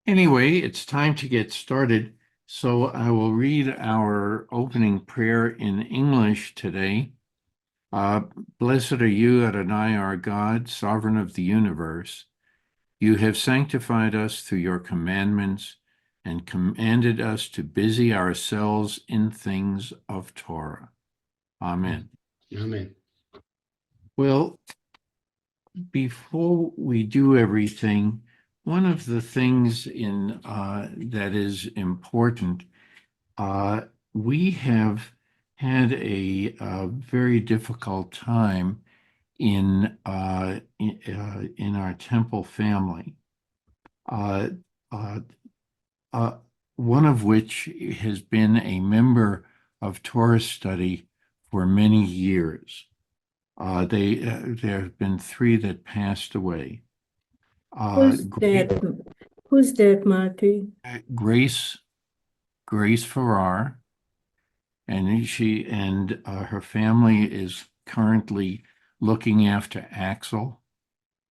Anyway, it's time to get started. So I will read our opening prayer in English today. Uh, Blessed are you, Adonai, our God, sovereign of the universe. You have sanctified us through your commandments and commanded us to busy ourselves in things of Torah. Amen. Amen. Well, before we do everything, one of the things that is important, uh, we have had a very difficult time in our temple family. Uh, uh, uh, One of which has been a member of Torah study for many years. There have been three that passed away. Who's that? Who's that, Marty? Grace Farrar, and her family is currently looking after Axel,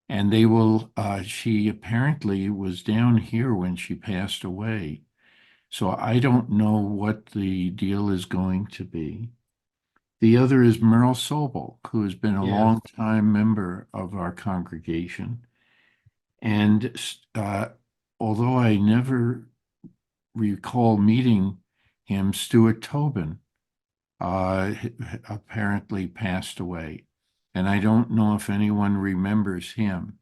and they will. She apparently was down here when she passed away, so I don't know what the deal is going to be. The other is Merle Sobel, who has been a long time member of our congregation. And although I never recall meeting him, Stuart Tobin apparently passed away. And I don't know if anyone remembers him.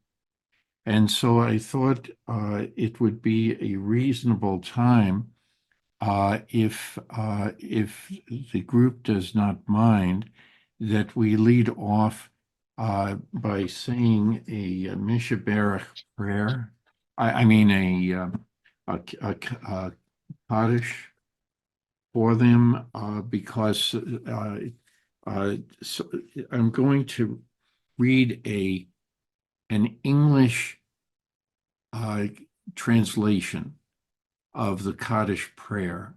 And so I thought it would be a reasonable time if the group does not mind, that we lead off by saying a Mishaberach prayer. I mean a Kaddish for them because so I'm going to read an English translation of the Kaddish prayer.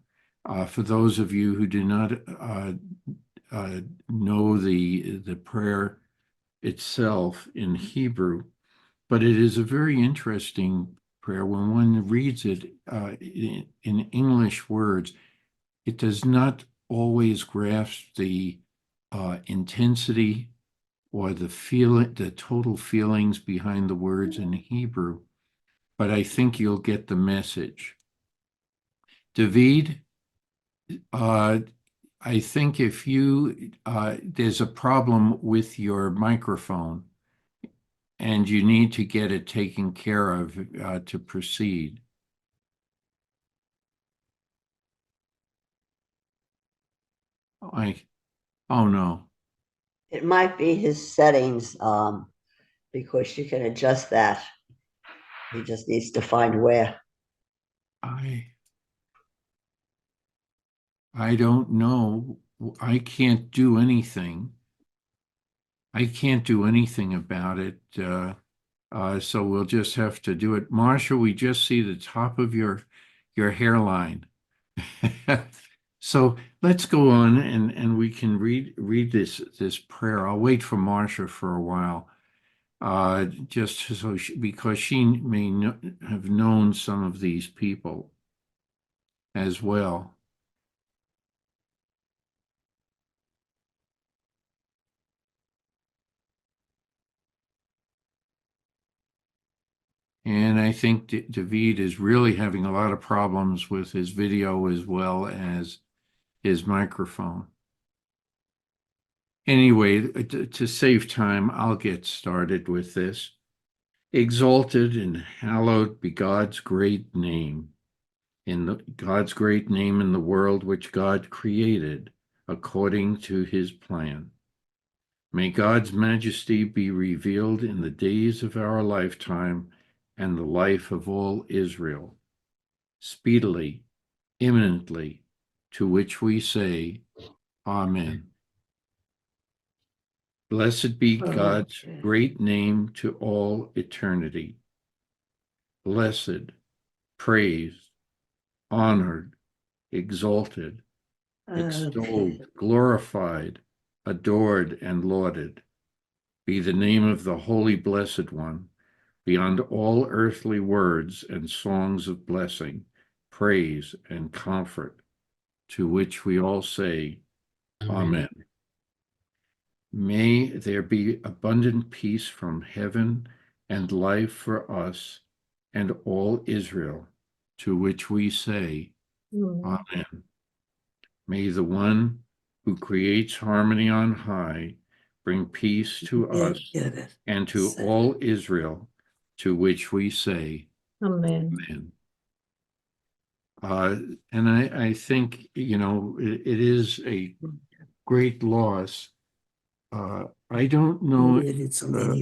For those of you who do not know the prayer itself in Hebrew, but it is a very interesting prayer. When one reads it in English words, it does not always grasp the intensity or the total feelings behind the words in Hebrew, but I think you'll get the message. David, I think if there's a problem with your microphone and you need to get it taken care of to proceed. Oh no. It might be his settings, because you can adjust that. He just needs to find where. I don't know. I can't do anything. I can't do anything about it. So we'll just have to do it. Marsha, we just see the top of your hairline. So let's go on and we can read this prayer. I'll wait for Marsha for a while, just so because she may have known some of these people as well. And I think David is really having a lot of problems with his video as well as his microphone. Anyway, to save time, I'll get started with this. Exalted and hallowed be God's great name, God's great name in the world which God created according to his plan. May God's majesty be revealed in the days of our lifetime and the life of all Israel, speedily, imminently, to which we say, Amen. Blessed be God's great name to all eternity. Blessed, praised, honored, exalted, extolled, glorified, adored, and lauded be the name of the Holy Blessed One, beyond all earthly words and songs of blessing, praise, and comfort, to which we all say, Amen. May there be abundant peace from heaven and life for us and all Israel, to which we say, Amen. May the one who creates harmony on high bring peace to us and to all Israel, to which we say, Amen. Amen. And I think, it is a great loss. I don't know,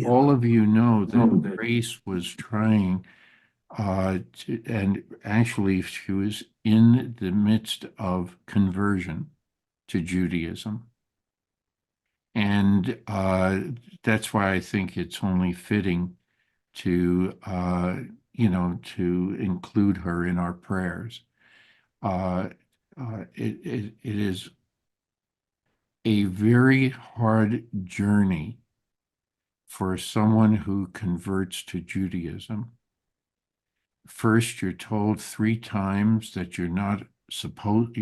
all of you know that Grace was trying, and actually she was in the midst of conversion to Judaism. And that's why I think it's only fitting to, to include her in our prayers. It is a very hard journey for someone who converts to Judaism. First, you're told 3 times that you're not supposed,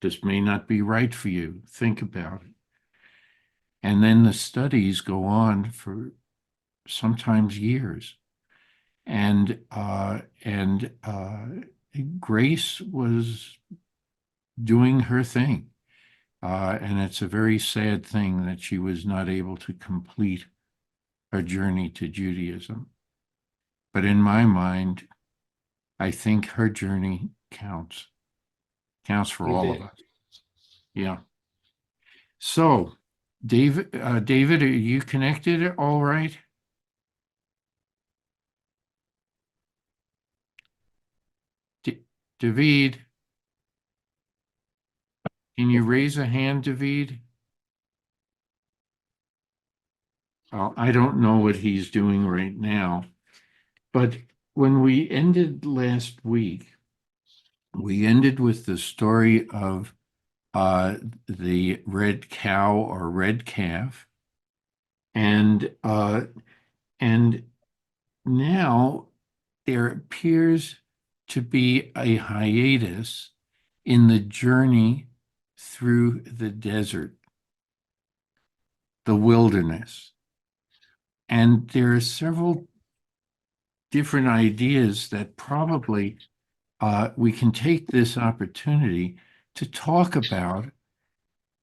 this may not be right for you. Think about it. And then the studies go on for sometimes years. And Grace was doing her thing. And it's a very sad thing that she was not able to complete her journey to Judaism. But in my mind, I think her journey counts for all of us. Yeah. So, David, are you connected all right? David, can you raise a hand, David? I don't know what he's doing right now, but when we ended last week, we ended with the story of the red cow or red calf, and now there appears to be a hiatus in the journey through the desert, the wilderness. And there are several different ideas that probably we can take this opportunity to talk about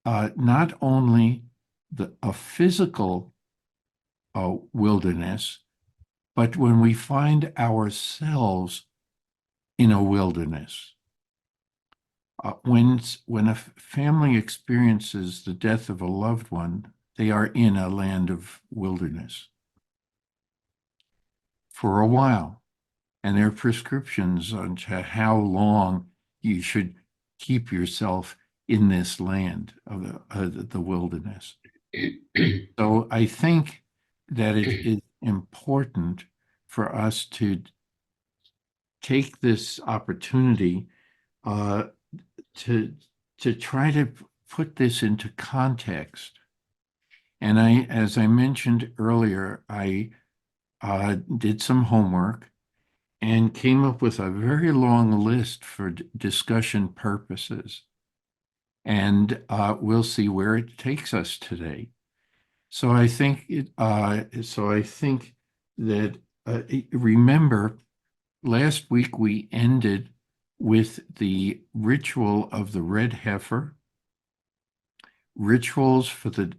not only a physical wilderness, but when we find ourselves in a wilderness. When a family experiences the death of a loved one, they are in a land of wilderness for a while. And there are prescriptions on how long you should keep yourself in this land of the wilderness. So I think that it is important for us to take this opportunity to try to put this into context. And as I mentioned earlier, I did some homework and came up with a very long list for discussion purposes. And we'll see where it takes us today. So I think that remember, last week we ended with the ritual of the red heifer, rituals for the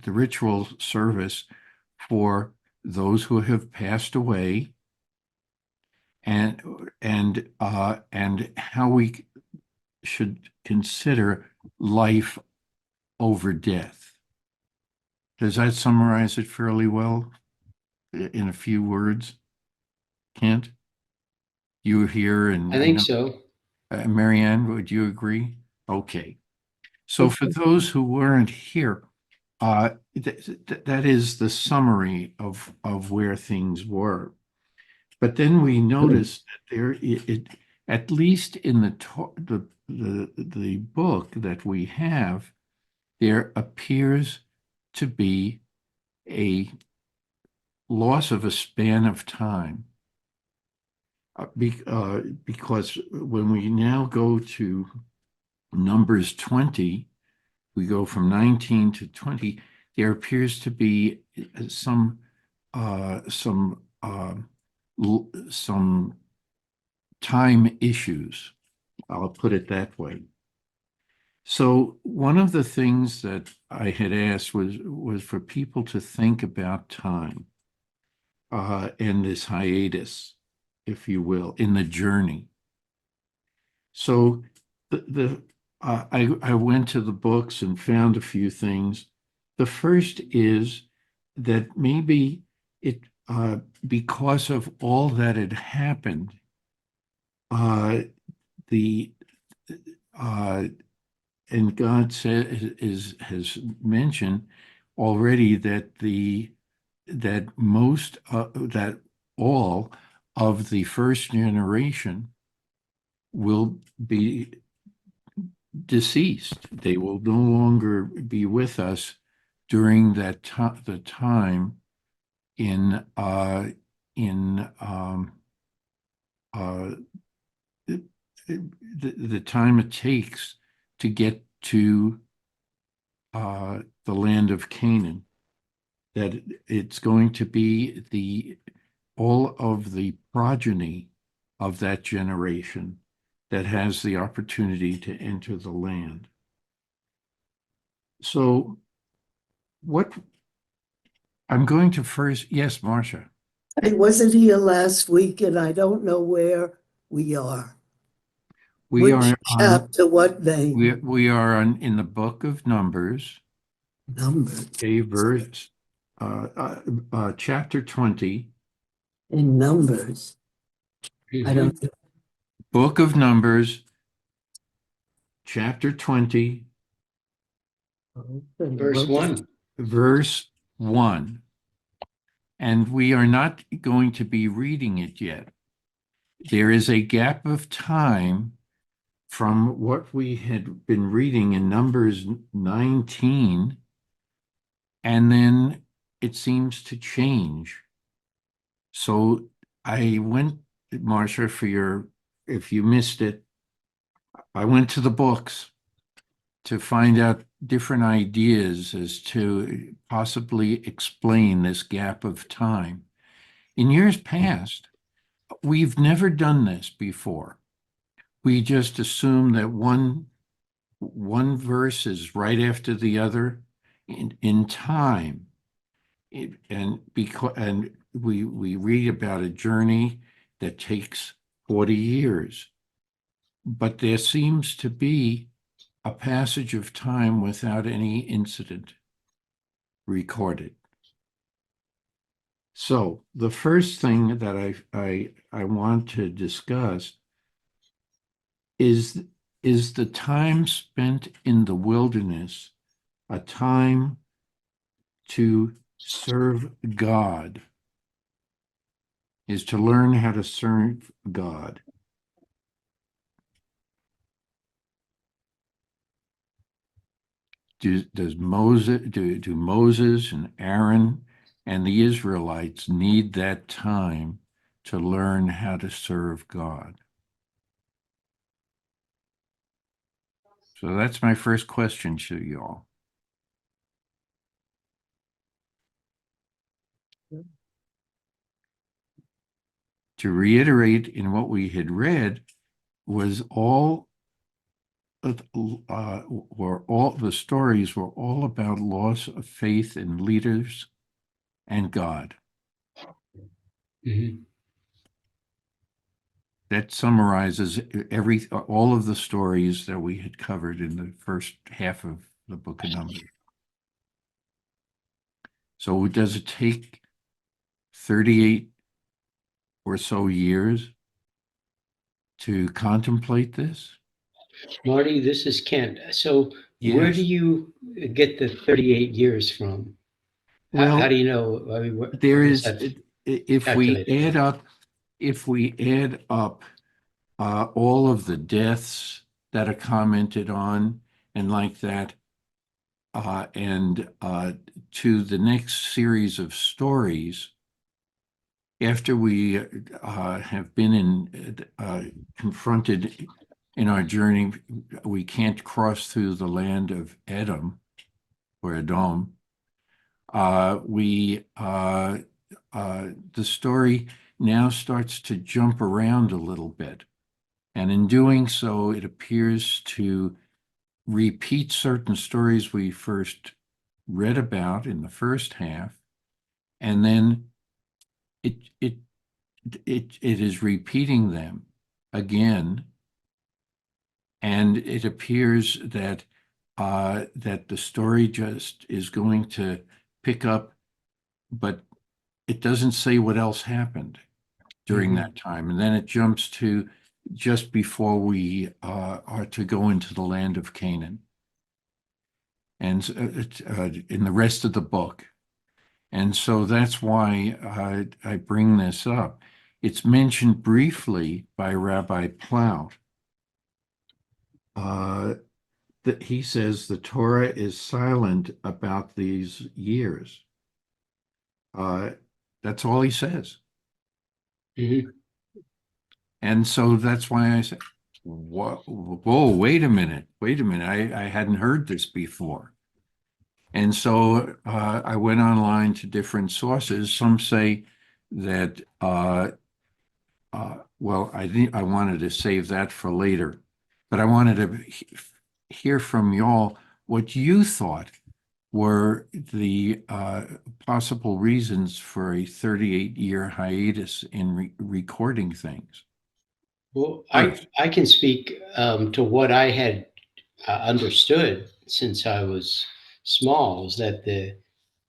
ritual service for those who have passed away, and how we should consider life over death. Does that summarize it fairly well in a few words? Kent, you were here, and I think so. Marianne, would you agree? Okay. So for those who weren't here, that is the summary of where things were. But then we noticed that at least in the book that we have, there appears to be a loss of a span of time. Because when we now go to Numbers 20, we go from 19 to 20, there appears to be some time issues. I'll put it that way. So one of the things that I had asked was for people to think about time and this hiatus, if you will, in the journey. So I went to the books and found a few things. The first is that maybe it because of all that had happened, the and God has mentioned already that all of the first generation will be deceased. They will no longer be with us during the time in the time it takes to get to the land of Canaan. That it's going to be all of the progeny of that generation that has the opportunity to enter the land. So what I'm going to first, yes, Marcia. I wasn't here last week and I don't know where we are. We Which are chapter, what name? we are in the book of Numbers, Numbers. a verse, chapter 20. In Numbers. I don't know. Book of Numbers, chapter 20, Verse 1. verse 1. And we are not going to be reading it yet. There is a gap of time from what we had been reading in Numbers 19, and then it seems to change. So I went, Marcia, if you missed it, I went to the books to find out different ideas as to possibly explain this gap of time. In years past, we've never done this before. We just assume that one verse is right after the other in time. And we read about a journey that takes 40 years. But there seems to be a passage of time without any incident recorded. So the first thing that I want to discuss is the time spent in the wilderness a time to serve God, is to learn how to serve God. Do Moses and Aaron and the Israelites need that time to learn how to serve God? So that's my first question to you all. To reiterate in what we had read was all the stories were all about loss of faith in leaders and God. Mm-hmm. That summarizes all of the stories that we had covered in the first half of the book of Numbers. So does it take 38 or so years to contemplate this? Marty, this is Kent. So where Yes. do you get the 38 years from? Well, how do you know? I mean, there how is is, that if we calculated? add up all of the deaths that are commented on and like that, and to the next series of stories, after we have been confronted in our journey, we can't cross through the land of Edom or Edom. The story now starts to jump around a little bit. And in doing so, it appears to repeat certain stories we first read about in the first half, and then it is repeating them again, and it appears that that the story just is going to pick up, but it doesn't say what else happened during that time, and then it jumps to just before we are to go into the land of Canaan, and in the rest of the book. And so that's why I bring this up. It's mentioned briefly by Rabbi Plout. That he says the Torah is silent about these years. That's all he says. Mhm. And so that's why I said, whoa, wait a minute. I hadn't heard this before. And so I went online to different sources. Some say that, well, I wanted to save that for later, but I wanted to hear from y'all what you thought were the possible reasons for a 38-year hiatus in recording things. Well, I can speak to what I had understood since I was small, is that the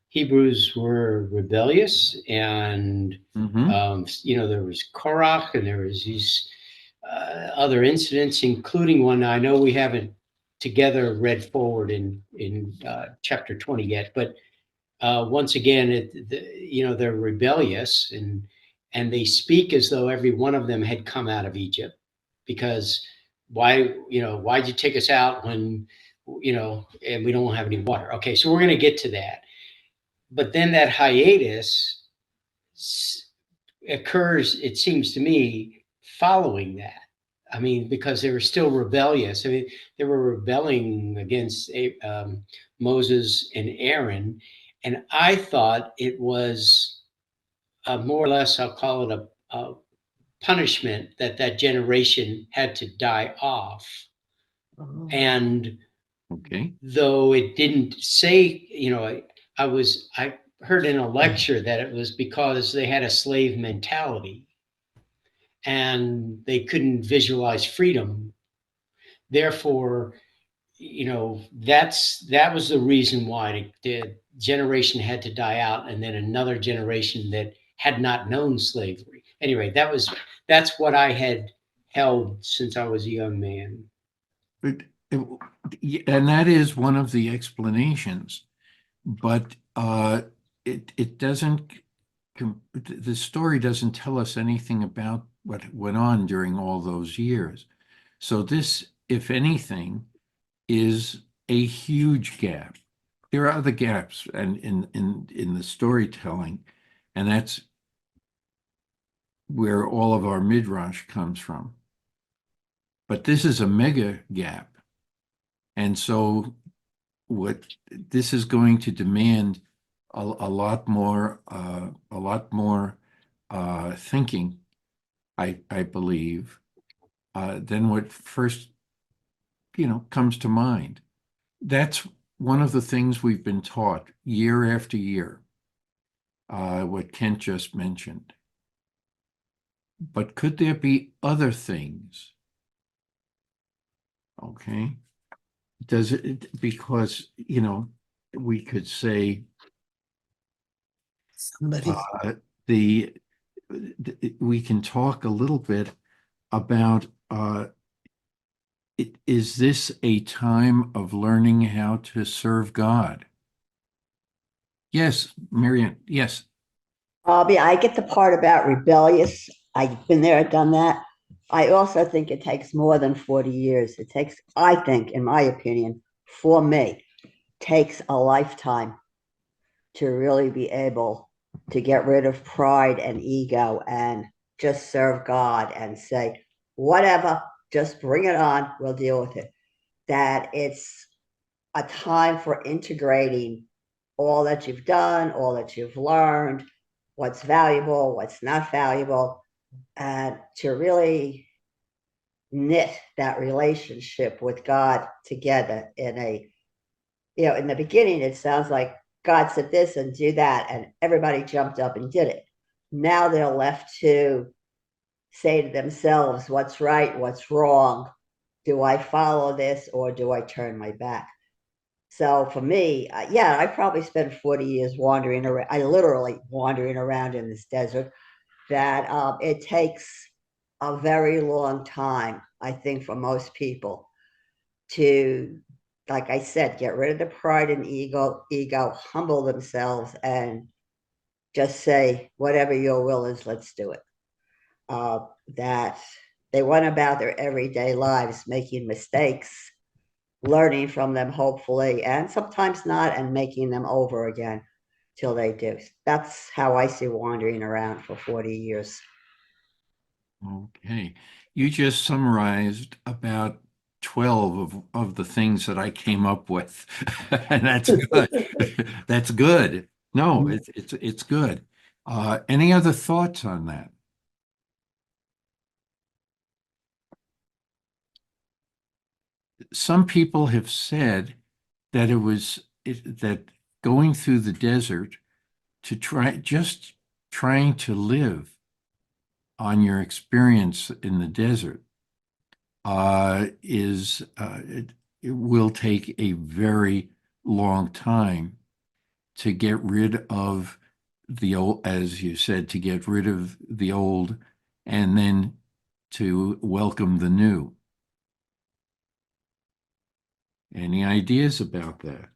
Hebrews were rebellious, and there was Korach, and there was these other incidents, including one I know we haven't together read forward in chapter 20 yet, but once again, they're rebellious, and they speak as though every one of them had come out of Egypt, because why'd you take us out when, and we don't have any water? Okay, so we're going to get to that. But then that hiatus occurs, it seems to me, following that. I mean, because they were still rebellious. I mean, they were rebelling against Moses and Aaron. And I thought it was more or less, I'll call it a punishment that generation had to die off. Oh. And Okay. though it didn't say, I heard in a lecture that it was because they had a slave mentality and they couldn't visualize freedom. Therefore, that was the reason why the generation had to die out, and then another generation that had not known slavery. Anyway, that's what I had held since I was a young man. And that is one of the explanations, but it doesn't, the story doesn't tell us anything about what went on during all those years. So this, if anything, is a huge gap. There are other gaps and in the storytelling, and that's where all of our midrash comes from. But this is a mega gap. And so what this is going to demand a lot more thinking, I believe, than what first comes to mind. That's one of the things we've been taught year after year, what Kent just mentioned. But could there be other things? Okay. Does it, because, we could say Somebody, we can talk a little bit about is this a time of learning how to serve God? Yes, Marianne, yes. I get the part about rebellious. I've been there, done that. I also think it takes more than 40 years. It takes, I think, in my opinion, for me, takes a lifetime to really be able to get rid of pride and ego and just serve God and say, whatever, just bring it on, we'll deal with it. That it's a time for integrating all that you've done, all that you've learned, what's valuable, what's not valuable, and to really knit that relationship with God together in a, in the beginning, it sounds like God said this and do that, and everybody jumped up and did it. Now they're left to say to themselves, what's right, what's wrong? Do I follow this or do I turn my back? So for me, yeah, I probably spent 40 years wandering around. I literally wandering around in this desert. That it takes a very long time, I think, for most people to, like I said, get rid of the pride and ego, humble themselves, and just say, whatever your will is, let's do it. That they went about their everyday lives making mistakes, learning from them, hopefully, and sometimes not, and making them over again till they do. That's how I see wandering around for 40 years. Okay. You just summarized about 12 of the things that I came up with. And that's good. That's good. No, it's good. Any other thoughts on that? Some people have said that that going through the desert to trying to live on your experience in the desert it will take a very long time to get rid of the old, as you said, to get rid of the old and then to welcome the new. Any ideas about that?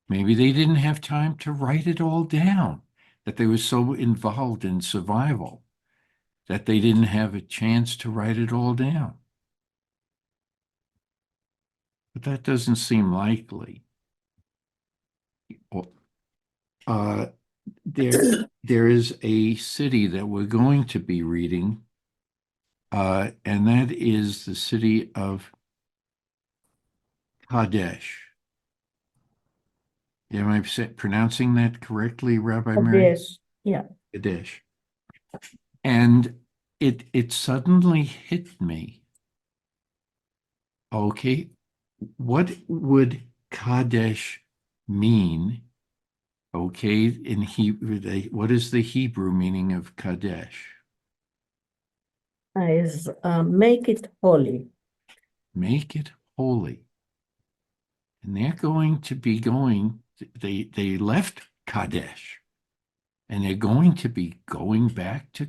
Maybe they didn't have time to write it all down, that they were so involved in survival that they didn't have a chance to write it all down. But that doesn't seem likely. Uh, there is a city that we're going to be reading, and that is the city of Kadesh. Am I pronouncing that correctly, Rabbi Mary? Yes, yeah. Kadesh. And it suddenly hit me. Okay, what would Kadesh mean? Okay, in Hebrew, what is the Hebrew meaning of Kadesh? Is make it holy. Make it holy. And they're going to be they left Kadesh, and they're going to be going back to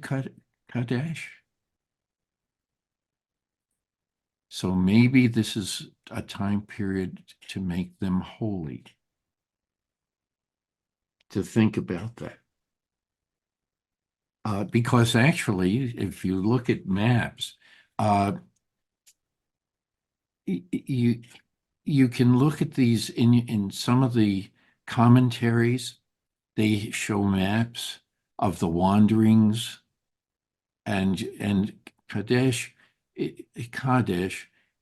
Kadesh. So maybe this is a time period to make them holy. To think about that. Because actually, if you look at maps, you can look at these in some of the commentaries. They show maps of the wanderings, and Kadesh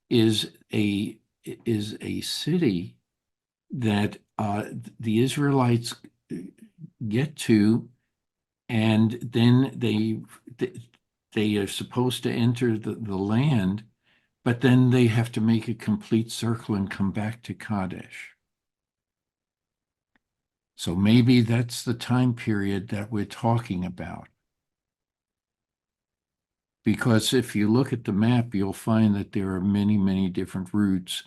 is a city that the Israelites get to, and then they are supposed to enter the land, but then they have to make a complete circle and come back to Kadesh. So maybe that's the time period that we're talking about. Because if you look at the map, you'll find that there are many, many different routes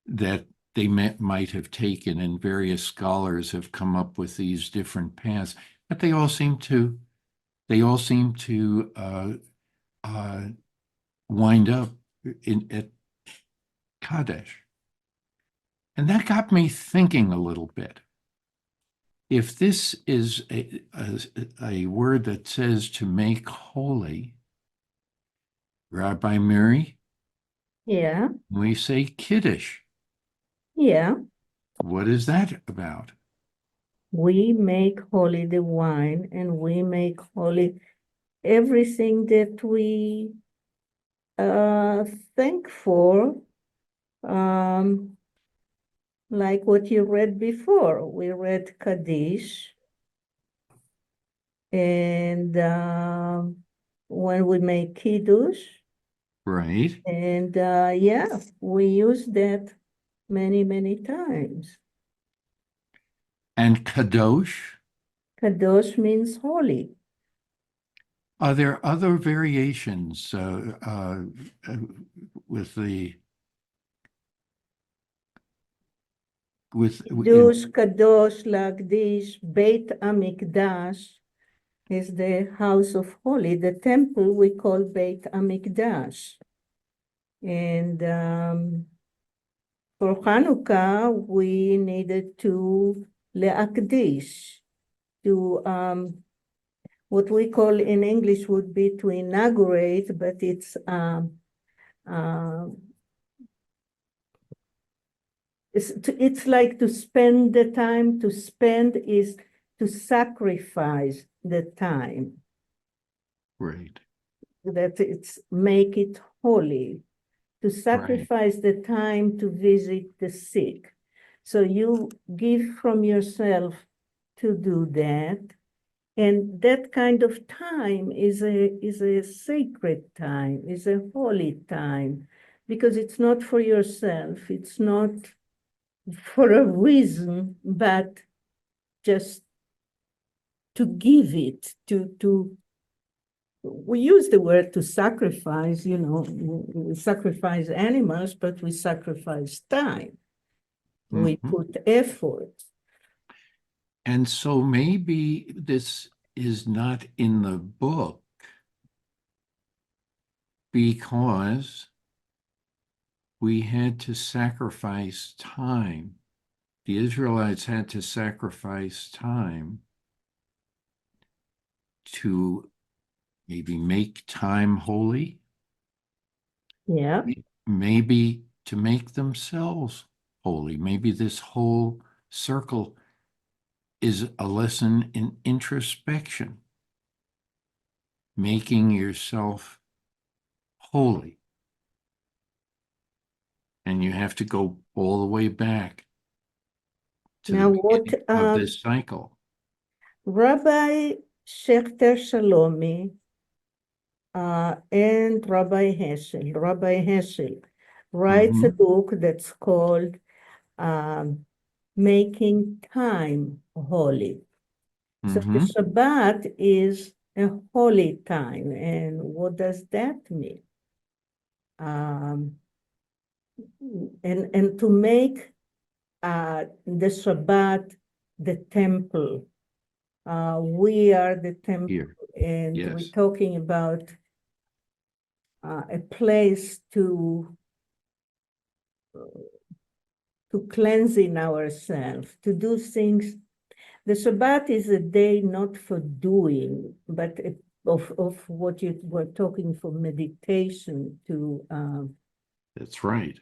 that they might have taken, and various scholars have come up with these different paths, but they all seem to wind up at Kadesh. And that got me thinking a little bit. If this is a word that says to make holy, Rabbi Mary, Yeah, we say Kiddush. yeah. What is that about? We make holy the wine, and we make holy everything that we thank for, like what you read before. We read Kaddish, and when we make Kiddush, Right? and yeah, we use that many, many times. And kadosh? Kadosh means holy. Are there other variations with the with in, Kiddush, Kadosh, Lagdish, Beit Amikdash is the house of holy. The temple we call Beit Amikdash. And for Hanukkah, we needed to le'akdish, to what we call in English would be to inaugurate, but it's like to spend the time. To spend is to sacrifice the time. right, That it's make it holy, to sacrifice the time to visit the sick. So you give from yourself to do that. And that kind of time is a sacred time, is a holy time, because it's not for yourself, it's not for a reason, but just to give it, to we use the word to sacrifice, we sacrifice animals, but we sacrifice time. We Mhm. put effort. And so maybe this is not in the book because we had to sacrifice time. The Israelites had to sacrifice time to maybe make time holy, Yeah, maybe to make themselves holy. Maybe this whole circle is a lesson in introspection, making yourself holy. And you have to go all the way back to the now what beginning of this cycle. Rabbi Schechter Shalomi and Rabbi Heschel writes a Mhm, book that's called Making Time Holy. So the mhm. Shabbat is a holy time. And what does that mean? And to make the Shabbat the temple. We are the temple, Here, and we're yes, talking about a place to cleansing ourselves, to do things. The Shabbat is a day not for doing, but of what you were talking for meditation. that's right.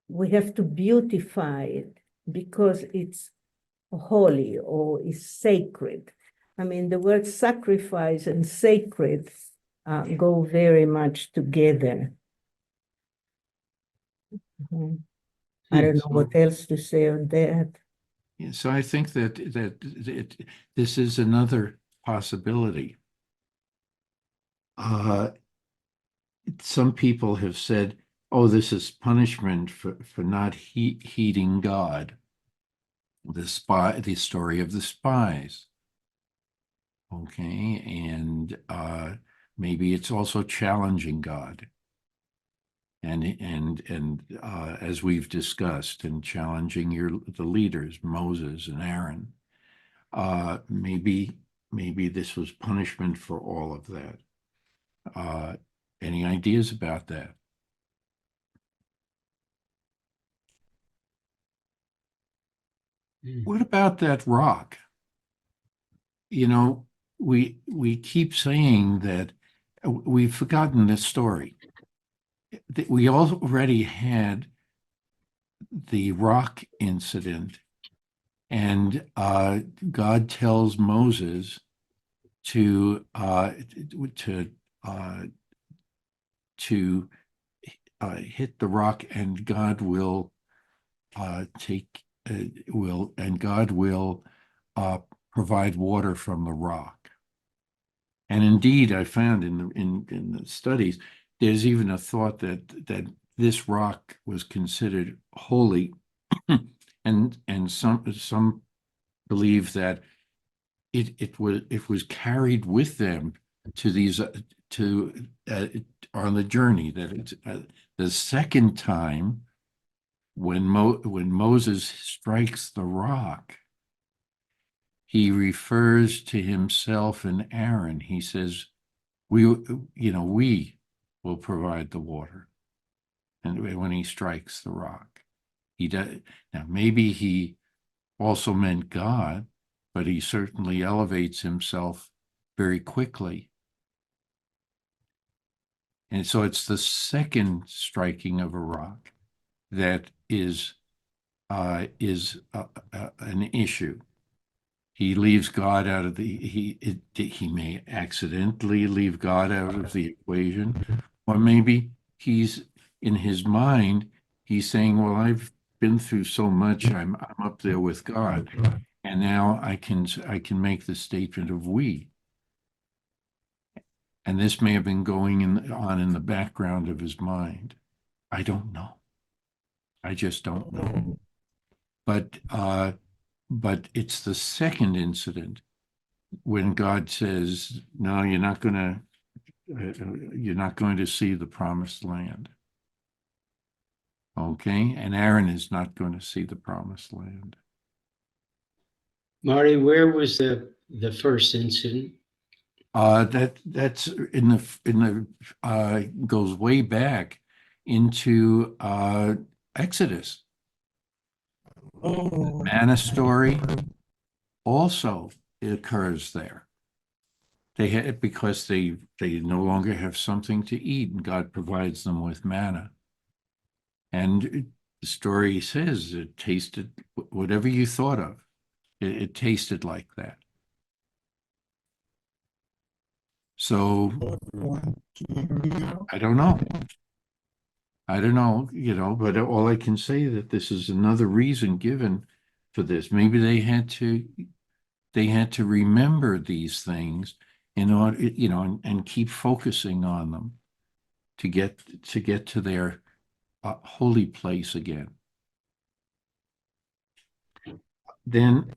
We have to beautify it because it's holy or is sacred. I mean, the word sacrifice and sacred go very much together. I don't know what else to say on that. So I think that this is another possibility. Some people have said, "Oh, this is punishment for not heeding God." The story of the spies. Okay, and maybe it's also challenging God, and as we've discussed, and challenging the leaders, Moses and Aaron. Maybe this was punishment for all of that. Any ideas about that? What about that rock? You know, we keep saying that we've forgotten this story. That we already had the rock incident, and God tells Moses to to uh, to hit the rock, and God will take will and God will provide water from the rock. And indeed, I found in the studies, there's even a thought that this rock was considered holy, and some believe that it was carried with them to these to on the journey, that it's the second time when Moses strikes the rock, he refers to himself and Aaron. He says, we will provide the water. And when he strikes the rock, he does. Now, maybe he also meant God, but he certainly elevates himself very quickly. And so it's the second striking of a rock that is an issue. He leaves God out of he may accidentally leave God out of the equation, or maybe he's in his mind, he's saying, well, I've been through so much, I'm up there with God, and now I can make the statement of we. And this may have been going on in the background of his mind. I don't know. I just don't know. But it's the second incident when God says, "No, you're not going to see the promised land." Okay, and Aaron is not going to see the promised land. Marty, where was the first incident? That's in the goes way back into Exodus. The manna story also occurs there. They had, because they no longer have something to eat, and God provides them with manna. And the story says it tasted whatever you thought of. It tasted like that. So I don't know. But all I can say that this is another reason given for this. Maybe they had to remember these things in order, and keep focusing on them to get to their holy place again. Then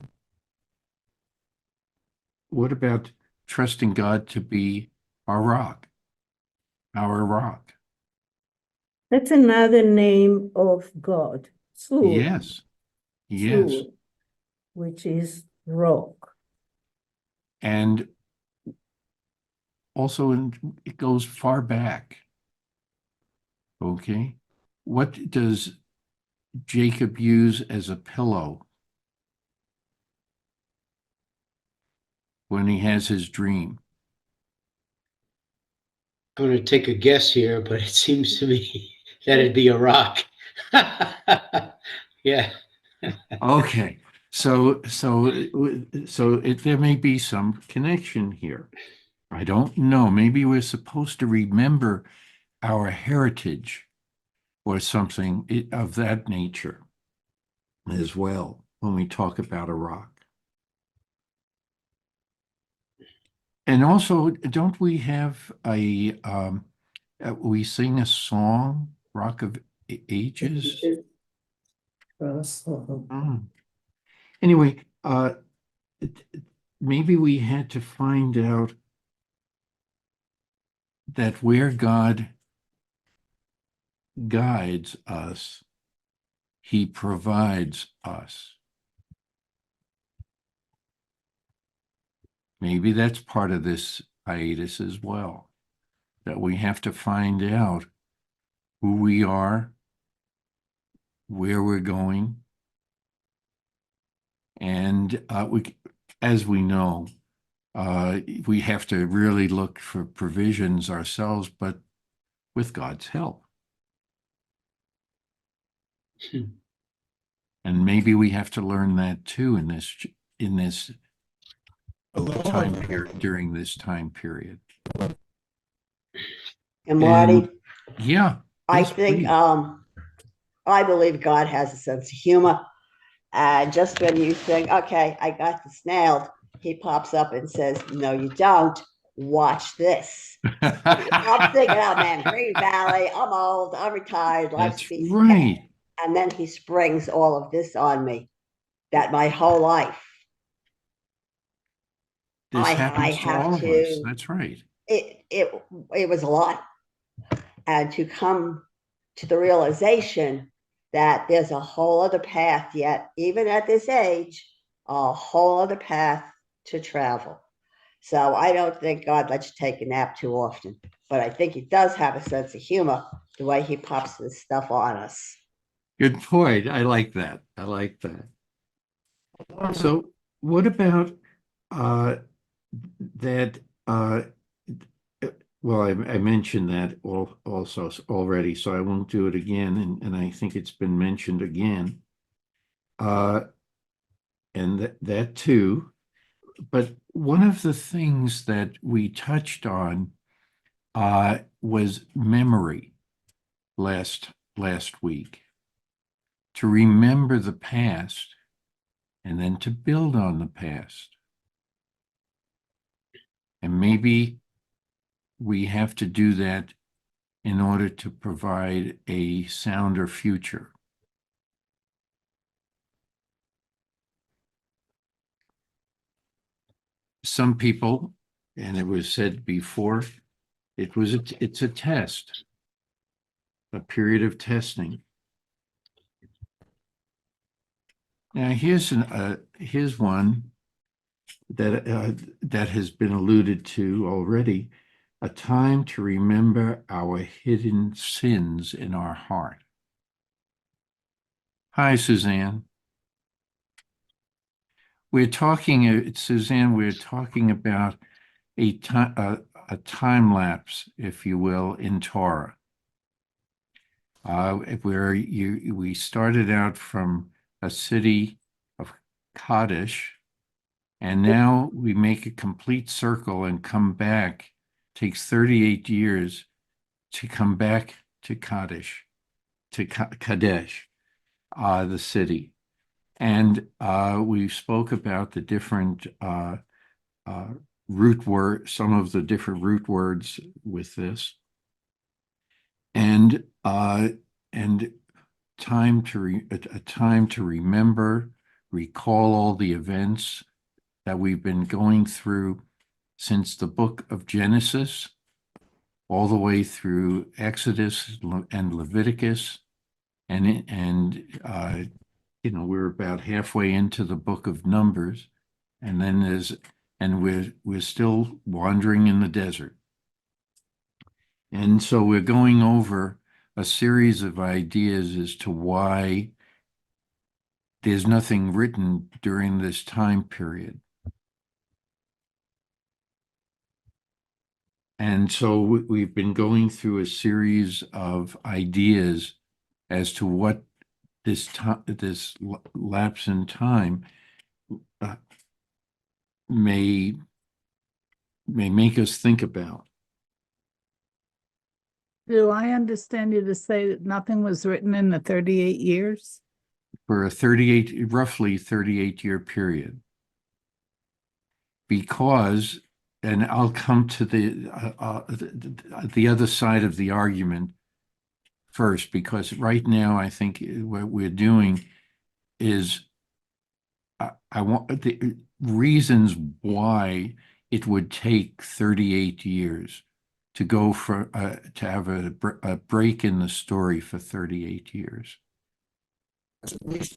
what about trusting God to be our rock? Our rock. That's another name of God. Sur, Yes. Sur, which is rock. And also, it goes far back. Okay. What does Jacob use as a pillow when he has his dream? I'm going to take a guess here, but it seems to me that it'd be a rock. Yeah. Okay. So there may be some connection here. I don't know. Maybe we're supposed to remember our heritage or something of that nature as well when we talk about a rock. And also, don't we have we sing a song, Rock of Ages? Anyway, maybe we had to find out that where God guides us, he provides us. Maybe that's part of this hiatus as well, that we have to find out who we are, where we're going, and as we know, we have to really look for provisions ourselves, but with God's help. And maybe we have to learn that too in this time period, during this time period. And Marty, And yeah, I yes, think please. I believe God has a sense of humor. And just when you think, okay, I got this nailed, he pops up and says, no, you don't. Watch this. I'm thinking, oh man, Green Valley, I'm old, I'm retired, life's a That's piece of cake. right. And then he springs all of this on me that my whole life This I happens to have all of us. to, That's right. it was a lot. And to come to the realization that there's a whole other path yet, even at this age, a whole other path to travel. So I don't think God lets you take a nap too often, but I think he does have a sense of humor the way he pops this stuff on us. Good point. I like that. I like that. So what about uh that well, I mentioned that also already, so I won't do it again, and I think it's been mentioned again. And that too. But one of the things that we touched on was memory last week. To remember the past and then to build on the past. And maybe we have to do that in order to provide a sounder future. Some people, and it was said before, it's a test, a period of testing. Now here's one that has been alluded to already, a time to remember our hidden sins in our heart. Hi, Suzanne. Suzanne, we're talking about a time lapse, if you will, in Torah. Where we started out from a city of Kadesh, and now we make a complete circle and come back. Takes 38 years to come back to Kadesh, Kadesh, the city. And we spoke about the different root word, some of the different root words with this, and a time to remember, recall all the events that we've been going through since the book of Genesis, all the way through Exodus and Leviticus, and we're about halfway into the book of Numbers, and then we're still wandering in the desert. And so we're going over a series of ideas as to why there's nothing written during this time period. And so we've been going through a series of ideas as to what this lapse in time may make us think about. Do I understand you to say that nothing was written in the 38 years? For a roughly 38-year period. Because, and I'll come to the other side of the argument first, because right now I think what we're doing is I want the reasons why it would take 38 years to go for to have a break in the story for 38 years.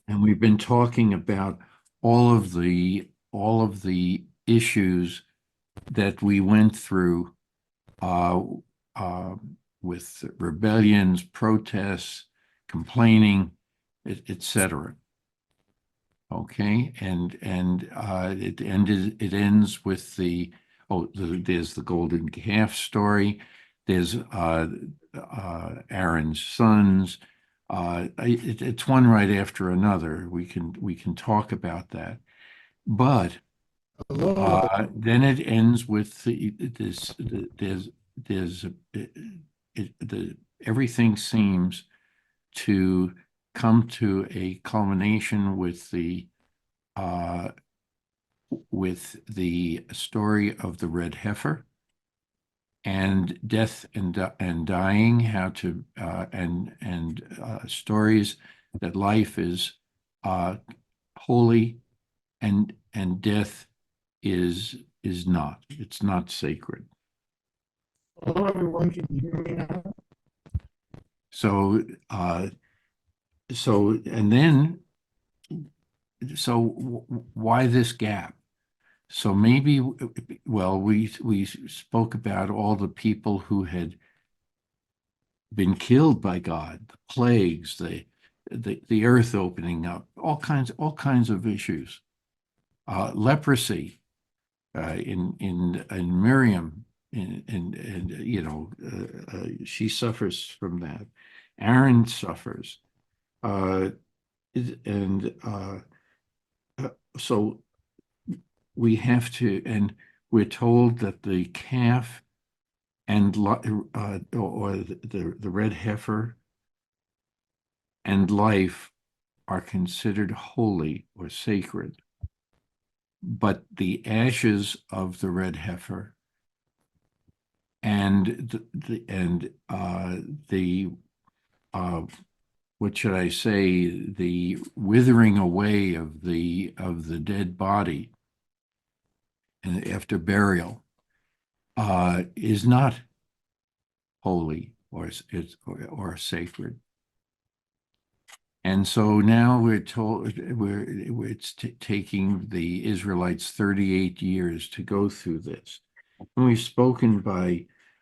And we've been talking about all of the issues that we went through with rebellions, protests, complaining, etc. Okay, and it ends with there's the golden calf story. There's Aaron's sons. It's one right after another. We can talk about that, but then it ends with everything seems to come to a culmination with the story of the red heifer and death and dying, how to and stories that life is holy and death is not. It's not sacred. Hello, everyone. Can you hear me now? So and then why this gap? So maybe, well, we spoke about all the people who had been killed by God, the plagues, the earth opening up, all kinds of issues. Leprosy in Miriam, and you know, she suffers from that. Aaron suffers, and so we have to, and we're told that the calf and or the red heifer and life are considered holy or sacred, but the ashes of the red heifer and the what should I say, the withering away of the dead body and after burial is not holy or sacred. And so now we're told it's taking the Israelites 38 years to go through this. And we've spoken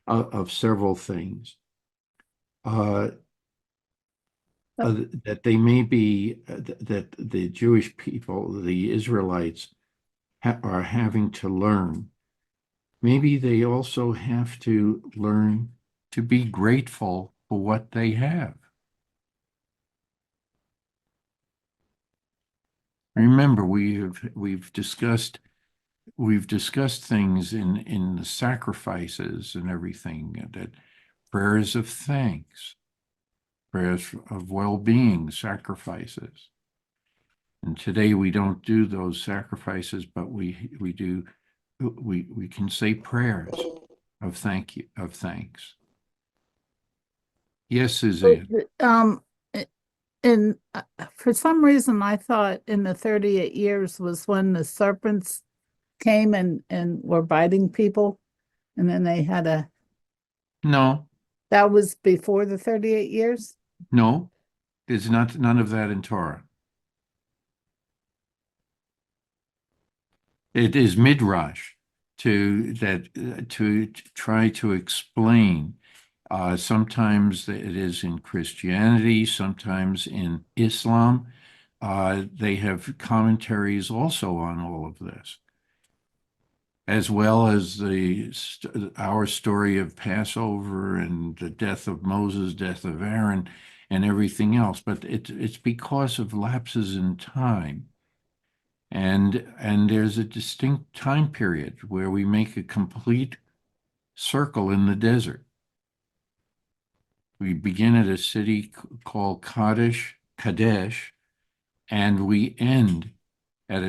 of several things. That they may be that the Jewish people, the Israelites, are having to learn. Maybe they also have to learn to be grateful for what they have. Remember, we've discussed things in the sacrifices and everything, that prayers of thanks, prayers of well-being, sacrifices. And today we don't do those sacrifices, but we can say prayers of thanks. Yes, Suzanne. And for some reason, I thought in the 38 years was when the serpents came and were biting people, and then they had No, that was before the 38 years? no, there's none of that in Torah. It is midrash to try to explain. Sometimes it is in Christianity, sometimes in Islam. They have commentaries also on all of this, as well as our story of Passover and the death of Moses, death of Aaron, and everything else. But it's because of lapses in time. And there's a distinct time period where we make a complete circle in the desert. We begin at a city called Kadesh, and we end at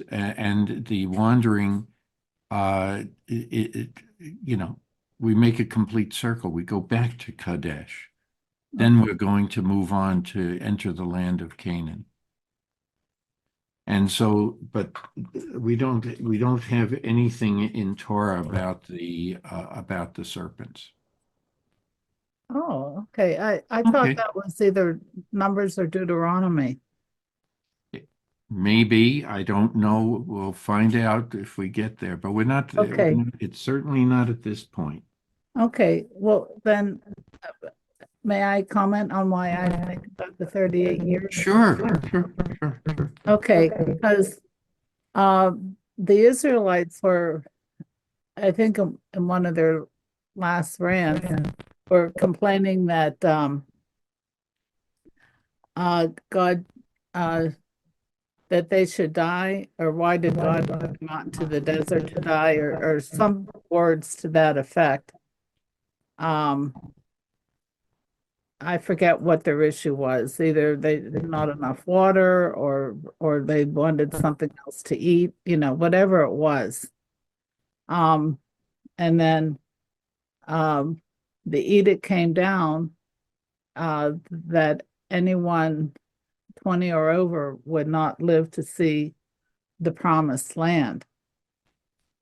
and the wandering, we make a complete circle. We go back to Kadesh. Then we're going to move on to enter the land of Canaan. And so, but we don't have anything in Torah about the serpents. Oh, okay. I thought Okay. that was either Numbers or Deuteronomy. Maybe, I don't know. We'll find out if we get there, but we're not there. Okay. It's certainly not at this point. Okay, well then, may I comment on why I think about the 38 years? Sure. Okay, because the Israelites were, I think in one of their last rants, were complaining that God, that they should die, or why did God put them out into the desert to die, or some words to that effect. Um, I forget what their issue was. Either there's not enough water, or they wanted something else to eat, whatever it was. Um, and then the edict came down that anyone 20 or over would not live to see the promised land.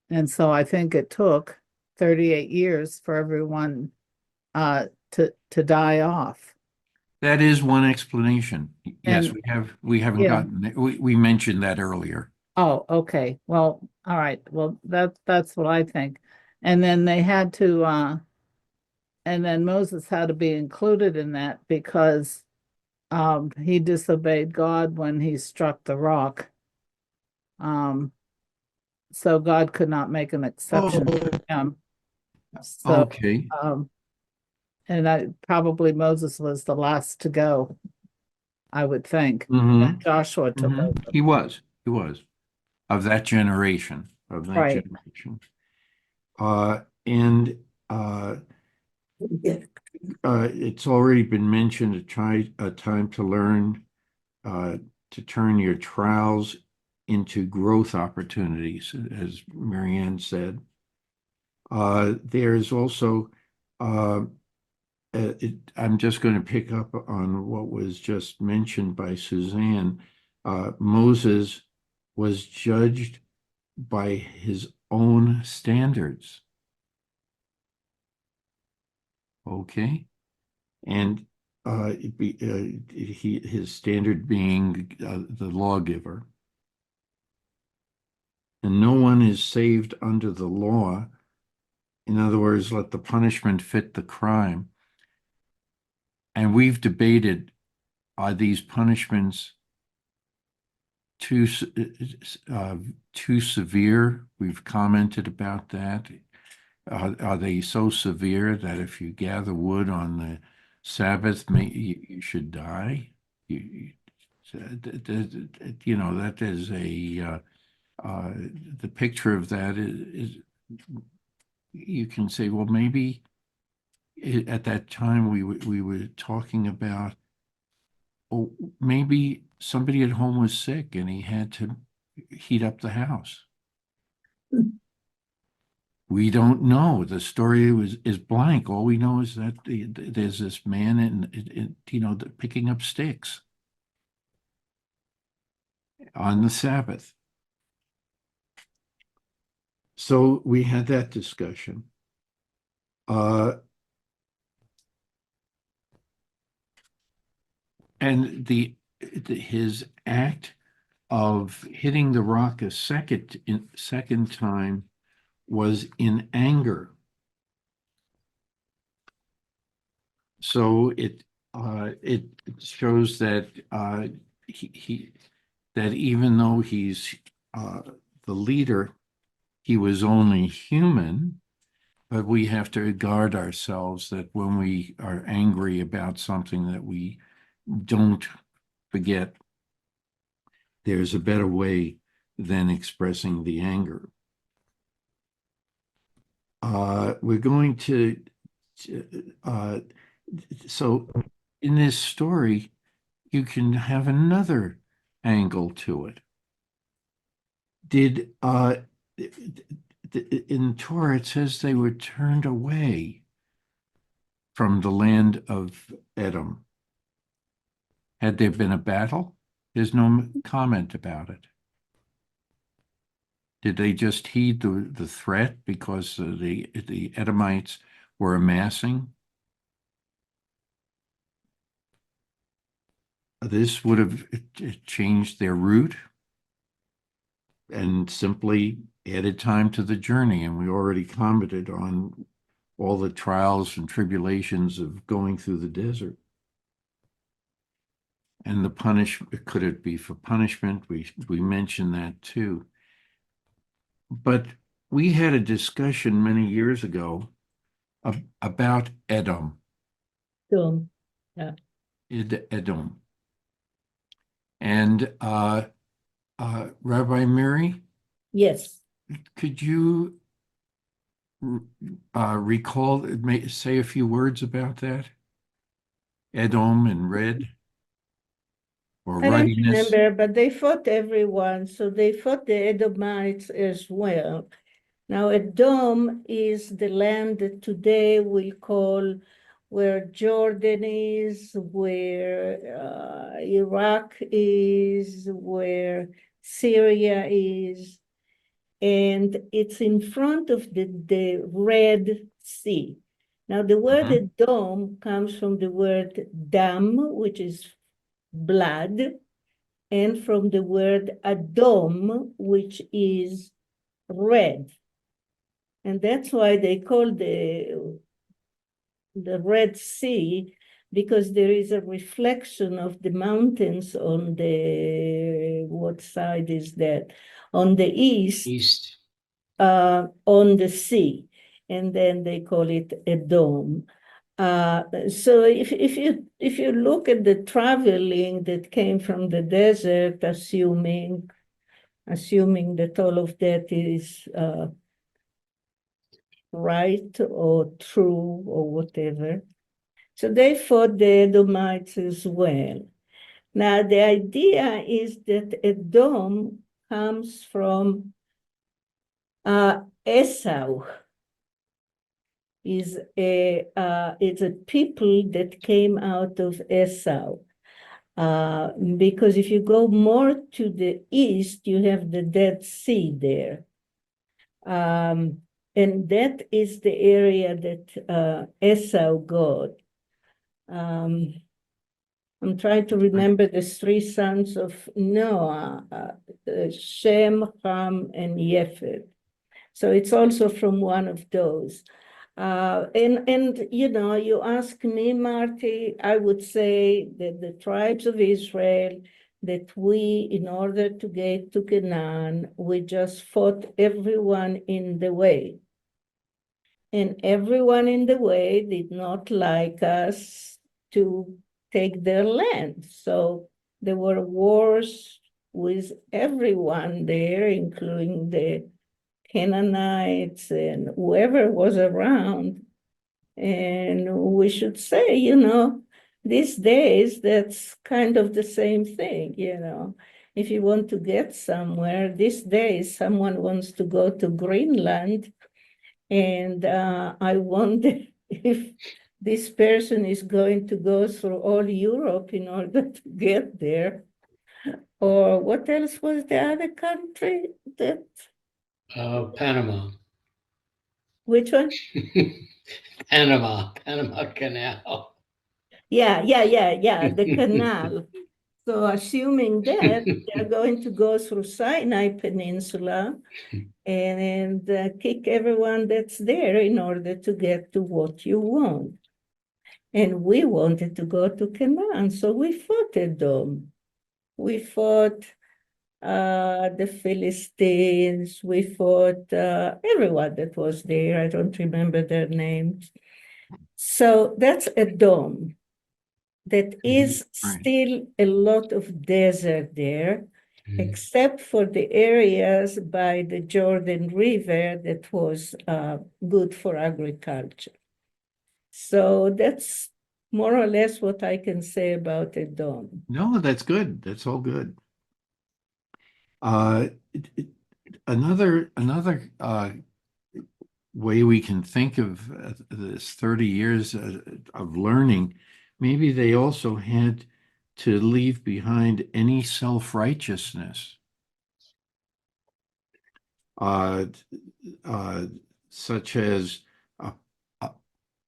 And so I think it took 38 years for everyone to die off. That is one explanation. Yes, And we haven't yeah. gotten it. We mentioned that earlier. Oh, okay. Well, all right. Well, that's what I think. And then they had to and then Moses had to be included in that because he disobeyed God when he struck the rock. So God could not make an exception for him. So Okay. and probably Moses was the last to go, I would think. Mhm. Joshua took over. He was of that generation, of that Right. generation. And it's already been mentioned, a time to learn to turn your trials into growth opportunities, as Marianne said. There's also, I'm just going to pick up on what was just mentioned by Suzanne. Moses was judged by his own standards. Okay. And his standard being the lawgiver. And no one is saved under the law. In other words, let the punishment fit the crime. And we've debated, are these punishments too severe? We've commented about that. Are they so severe that if you gather wood on the Sabbath, you should die? That is the picture of that is you can say, well, maybe at that time we were talking about, oh, maybe somebody at home was sick and he had to heat up the house. We don't know. The story is blank. All we know is that there's this man picking up sticks on the Sabbath. So we had that discussion. And his act of hitting the rock a second time was in anger. So it shows that that even though he's the leader, he was only human. But we have to guard ourselves that when we are angry about something, that we don't forget there's a better way than expressing the anger. We're going to, so in this story, you can have another angle to it. In Torah, it says they were turned away from the land of Edom. Had there been a battle? There's no comment about it. Did they just heed the threat because the Edomites were amassing? This would have changed their route and simply added time to the journey. And we already commented on all the trials and tribulations of going through the desert. And the punishment, could it be for punishment? We mentioned that too. But we had a discussion many years ago about Edom. So, yeah. Edom. And Rabbi Mary, Yes. could you recall, say a few words about that? Edom and red, or I don't ruddiness? remember, but they fought everyone. So they fought the Edomites as well. Now, Edom is the land that today we call where Jordan is, where Iraq is, where Syria is, and it's in front of the Red Sea. Now, the word Edom comes from the word dam, which is blood, and from the word Adom, which is red. And that's why they call the Red Sea, because there is a reflection of the mountains on the, what side is that? On the east. On the sea. And then they call it a dome. So if you look at the traveling that came from the desert, assuming that all of that is right or true or whatever. So they fought the Edomites as well. Now the idea is that Edom comes from Esau. It's a people that came out of Esau. Because if you go more to the east, you have the Dead Sea there. And that is the area that Esau got. I'm trying to remember the three sons of Noah, Shem, Ham, and Yefet. So it's also from one of those. And you know, you ask me, Marty, I would say that the tribes of Israel, that we, in order to get to Canaan, we just fought everyone in the way. And everyone in the way did not like us to take their land. So there were wars with everyone there, including the Canaanites and whoever was around. And we should say, you know, these days, that's kind of the same thing, you know. If you want to get somewhere, these days, someone wants to go to Greenland, and I wonder if this person is going to go through all Europe in order to get there. Or what else was the other country that? Panama. Which one? Panama Canal. Yeah, the canal. So assuming that they're going to go through Sinai Peninsula and kick everyone that's there in order to get to what you want. And we wanted to go to Canaan, so we fought them. We fought the Philistines, we fought everyone that was there. I don't remember their names. So that's Edom. That is still a lot of desert there, except for the areas by the Jordan River that was good for agriculture. So that's more or less what I can say about Edom. No, that's good. That's all good. Another way we can think of this 30 years of learning, maybe they also had to leave behind any self-righteousness, such as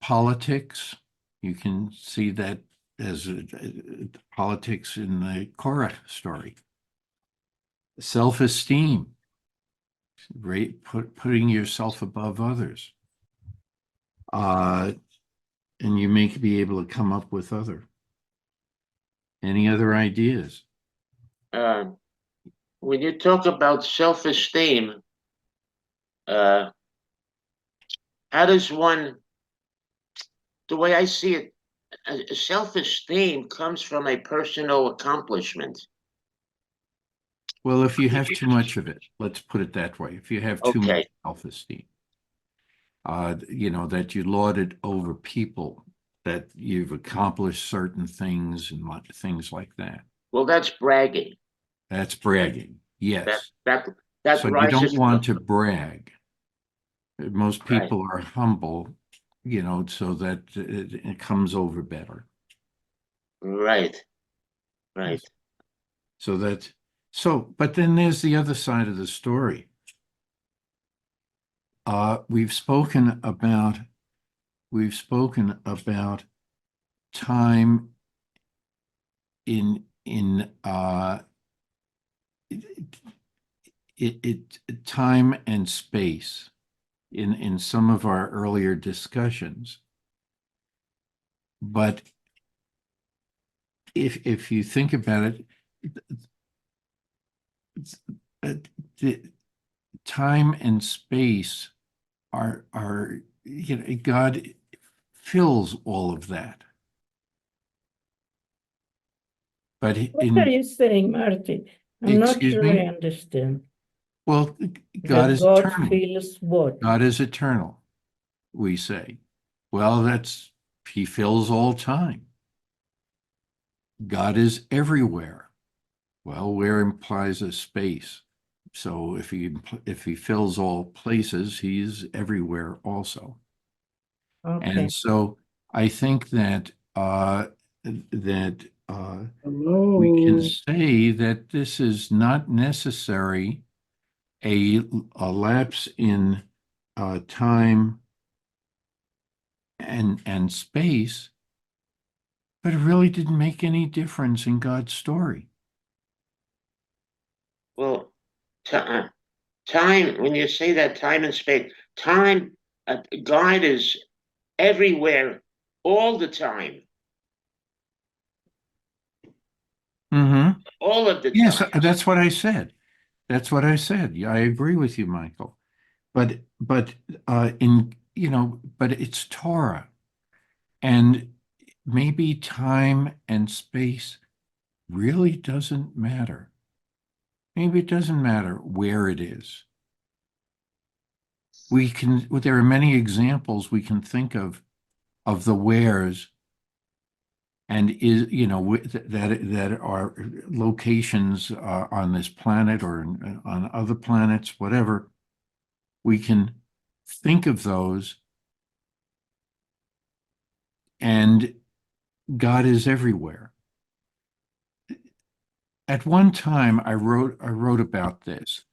politics. You can see that as politics in the Korah story. Self-esteem, putting yourself above others. And you may be able to come up with any other ideas? When you talk about self-esteem, how does one, the way I see it, self-esteem comes from a personal accomplishment. Well, if you have too much of it, let's put it that way. If you have too much Okay. self-esteem, that you lord it over people, that you've accomplished certain things and things like that. Well, that's bragging. That's bragging. That Yes. that that So you don't rises to want the to brag. Most right. people are humble, so that it comes over better. Right. Right. So that, but then there's the other side of the story. We've spoken about time in time and space in some of our earlier discussions. But if you think about it, the time and space are God fills all of that. But What are you saying, Martin? I'm not excuse sure I me? understand. Well, God That is God eternal. feels what? God is eternal, we say. Well, he fills all time. God is everywhere. Well, where implies a space. So if he fills all places, he's everywhere also. Okay. And so I think that we can Hello. say that this is not necessary a lapse in time and space, but it really didn't make any difference in God's story. Well, time. When you say that, time and space, time. God is everywhere, all the time, Mm-hmm. all of the Yes, time. that's what I said. That's what I said. Yeah, I agree with you, Michael. But but it's Torah, and maybe time and space really doesn't matter. Maybe it doesn't matter where it is. There are many examples we can think of the wheres and that are locations on this planet or on other planets, whatever. We can think of those, and God is everywhere. At one time, I wrote about this.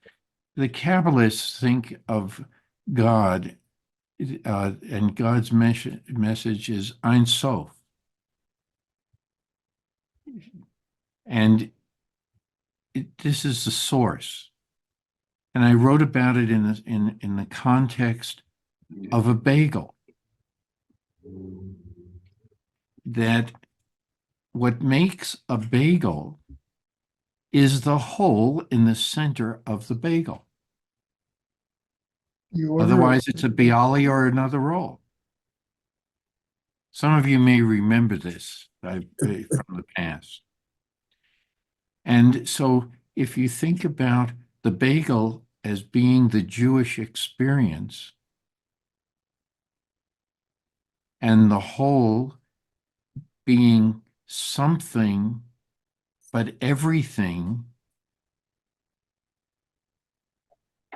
The Kabbalists think of God, and God's message is Ein Sof. And this is the source. And I wrote about it in the context of a bagel. That what makes a bagel is the hole in the center of the bagel. Otherwise, it's a bialy or another roll. Some of you may remember this from the past. And so if you think about the bagel as being the Jewish experience and the whole being something but everything,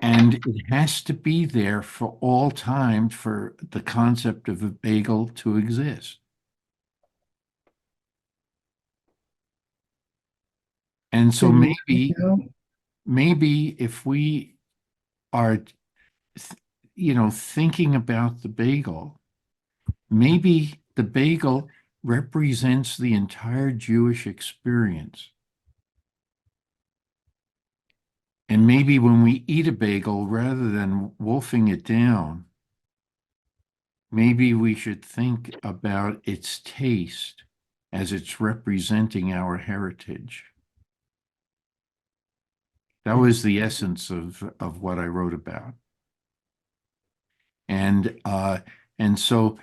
and it has to be there for all time for the concept of a bagel to exist. And so maybe if we are, thinking about the bagel, maybe the bagel represents the entire Jewish experience. And maybe when we eat a bagel, rather than wolfing it down, maybe we should think about its taste as it's representing our heritage. That was the essence of what I wrote about. And so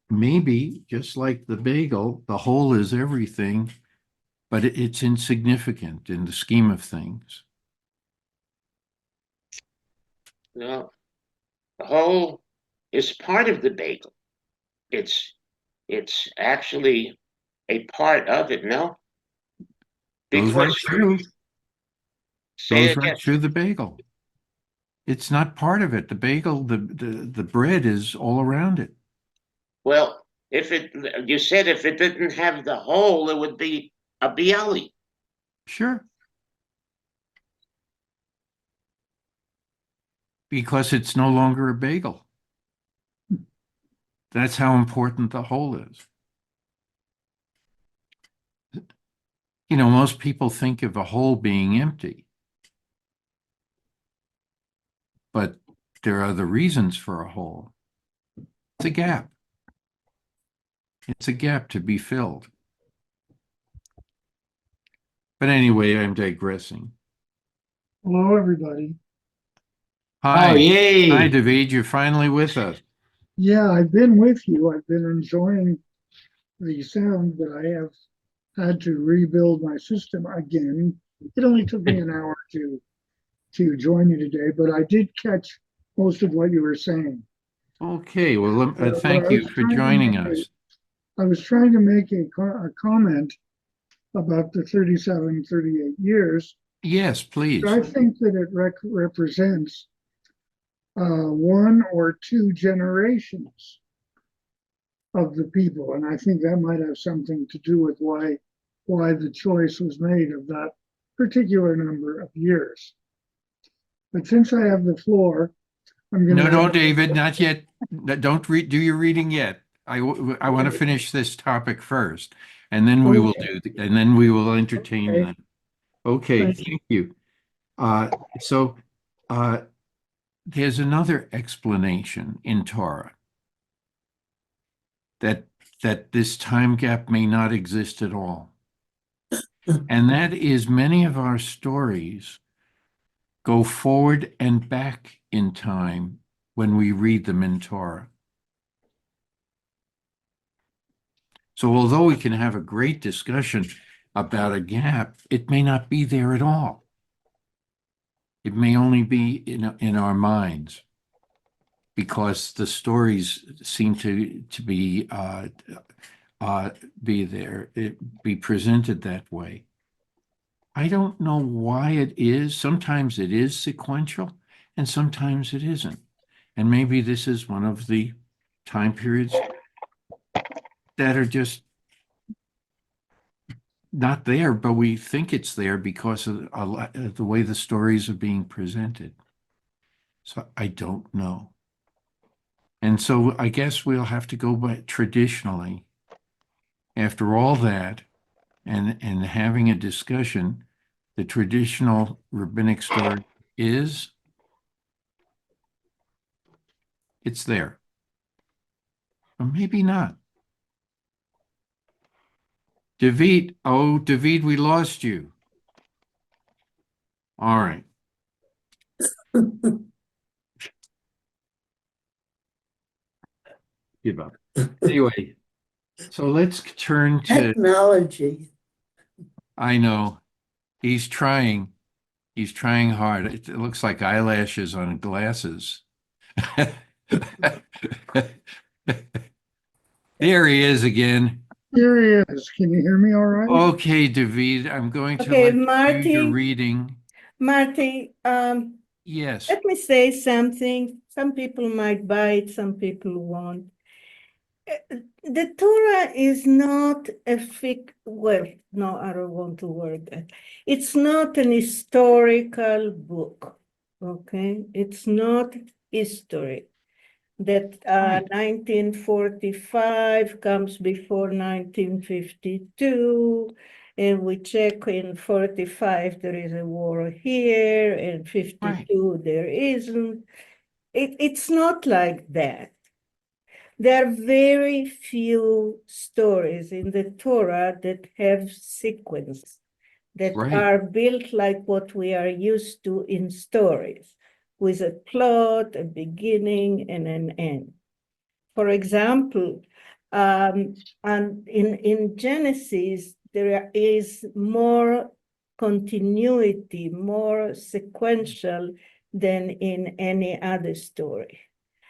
maybe just like the bagel, the whole is everything, but it's insignificant in the scheme of things. No, the hole is part of the bagel. It's actually a part of it, no? Goes right Because through, say goes it again. right through the bagel. It's not part of it. The bagel, the bread is all around it. Well, you said if it didn't have the hole, it would be a bialy. Sure. Because it's no longer a bagel. That's how important the hole is. You know, most people think of a hole being empty, but there are other reasons for a hole. It's a gap. It's a gap to be filled. But anyway, I'm digressing. Hello, everybody. Hi. Oh, yay. Hi, David. You're finally with us. Yeah, I've been with you. I've been enjoying the sound, but I have had to rebuild my system again. It only took me an hour to join you today, but I did catch most of what you were saying. Okay. Well, What thank I you was for trying to joining make us. I was trying to make a comment about the 37, 38 years. Yes, please. I think that it represents one or two generations of the people, and I think that might have something to do with why the choice was made of that particular number of years. But since I have the floor, I'm going No, to. no, David, not yet. Don't do your reading yet. I want to finish this topic first, and then we will and then we will entertain Okay. them. Okay, Thank thank you. Uh, so uh, there's another explanation in Torah that this time gap may not exist at all. And that is many of our stories go forward and back in time when we read them in Torah. So although we can have a great discussion about a gap, it may not be there at all. It may only be in our minds because the stories seem to be there, be presented that way. I don't know why it is. Sometimes it is sequential and sometimes it isn't. And maybe this is one of the time periods that are just not there, but we think it's there because of the way the stories are being presented. So I don't know. And so I guess we'll have to go by traditionally. After all that, and having a discussion, the traditional rabbinic story is it's there. Or maybe not. David, we lost you. All right. Give up. Anyway, so let's turn to, Technology. I know, he's trying hard. It looks like eyelashes on glasses. There he is again. Here he is. Can you hear me all right? Okay, David, I'm going to Okay, let you do your Marty, reading. Marty, Yes, let me say something. Some people might buy it, some people won't. The Torah is not a well, no, I don't want to word that. It's not an historical book, okay? It's not history. That right. 1945 comes before 1952, and we check in 45 there is a war here, and 52 there isn't. It's not like that. There are very few stories in the Torah that have sequence, that Right. are built like what we are used to in stories, with a plot, a beginning, and an end. For example, and in Genesis, there is more continuity, more sequential than in any other story.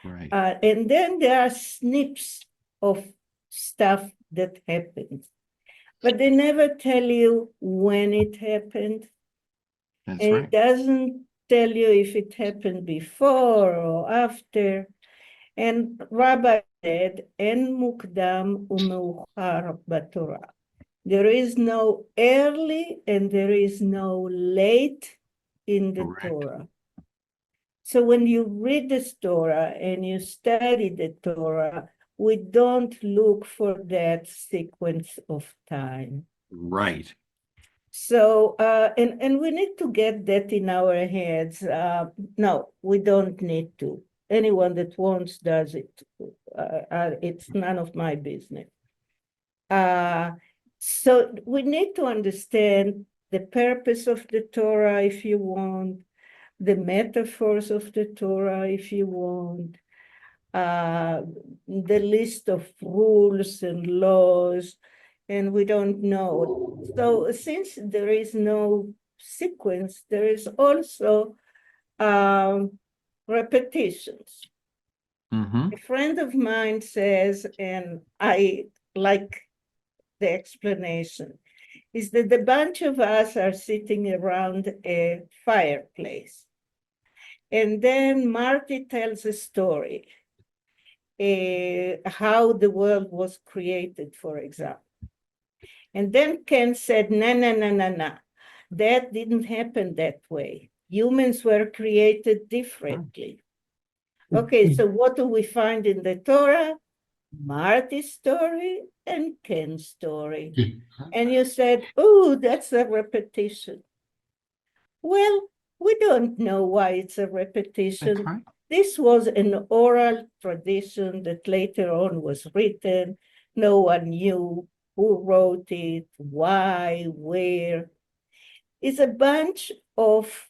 Right. And then there are snips of stuff that happened, but they never tell you when it happened. That's And right. it doesn't tell you if it happened before or after. And Rabbi said, En mukdam umeuchar b'Torah. There is no early and there is no late in the Correct. Torah. So when you read the Torah and you study the Torah, we don't look for that sequence of time. Right. So, and we need to get that in our heads. No, we don't need to. Anyone that wants does it. It's none of my business. So we need to understand the purpose of the Torah if you want, the metaphors of the Torah if you want, the list of rules and laws, and we don't know. So since there is no sequence, there is also repetitions. Mm-hmm. A friend of mine says, and I like the explanation, is that the bunch of us are sitting around a fireplace. And then Marty tells a story, how the world was created, for example. And then Ken said, no, no, no, no, no. That didn't happen that way. Humans were created differently. Okay, so what do we find in the Torah? Marty's story and Ken's story. And you said, oh, that's a repetition. Well, we don't know why it's a repetition. That's right. This was an oral tradition that later on was written. No one knew who wrote it, why, where. It's a bunch of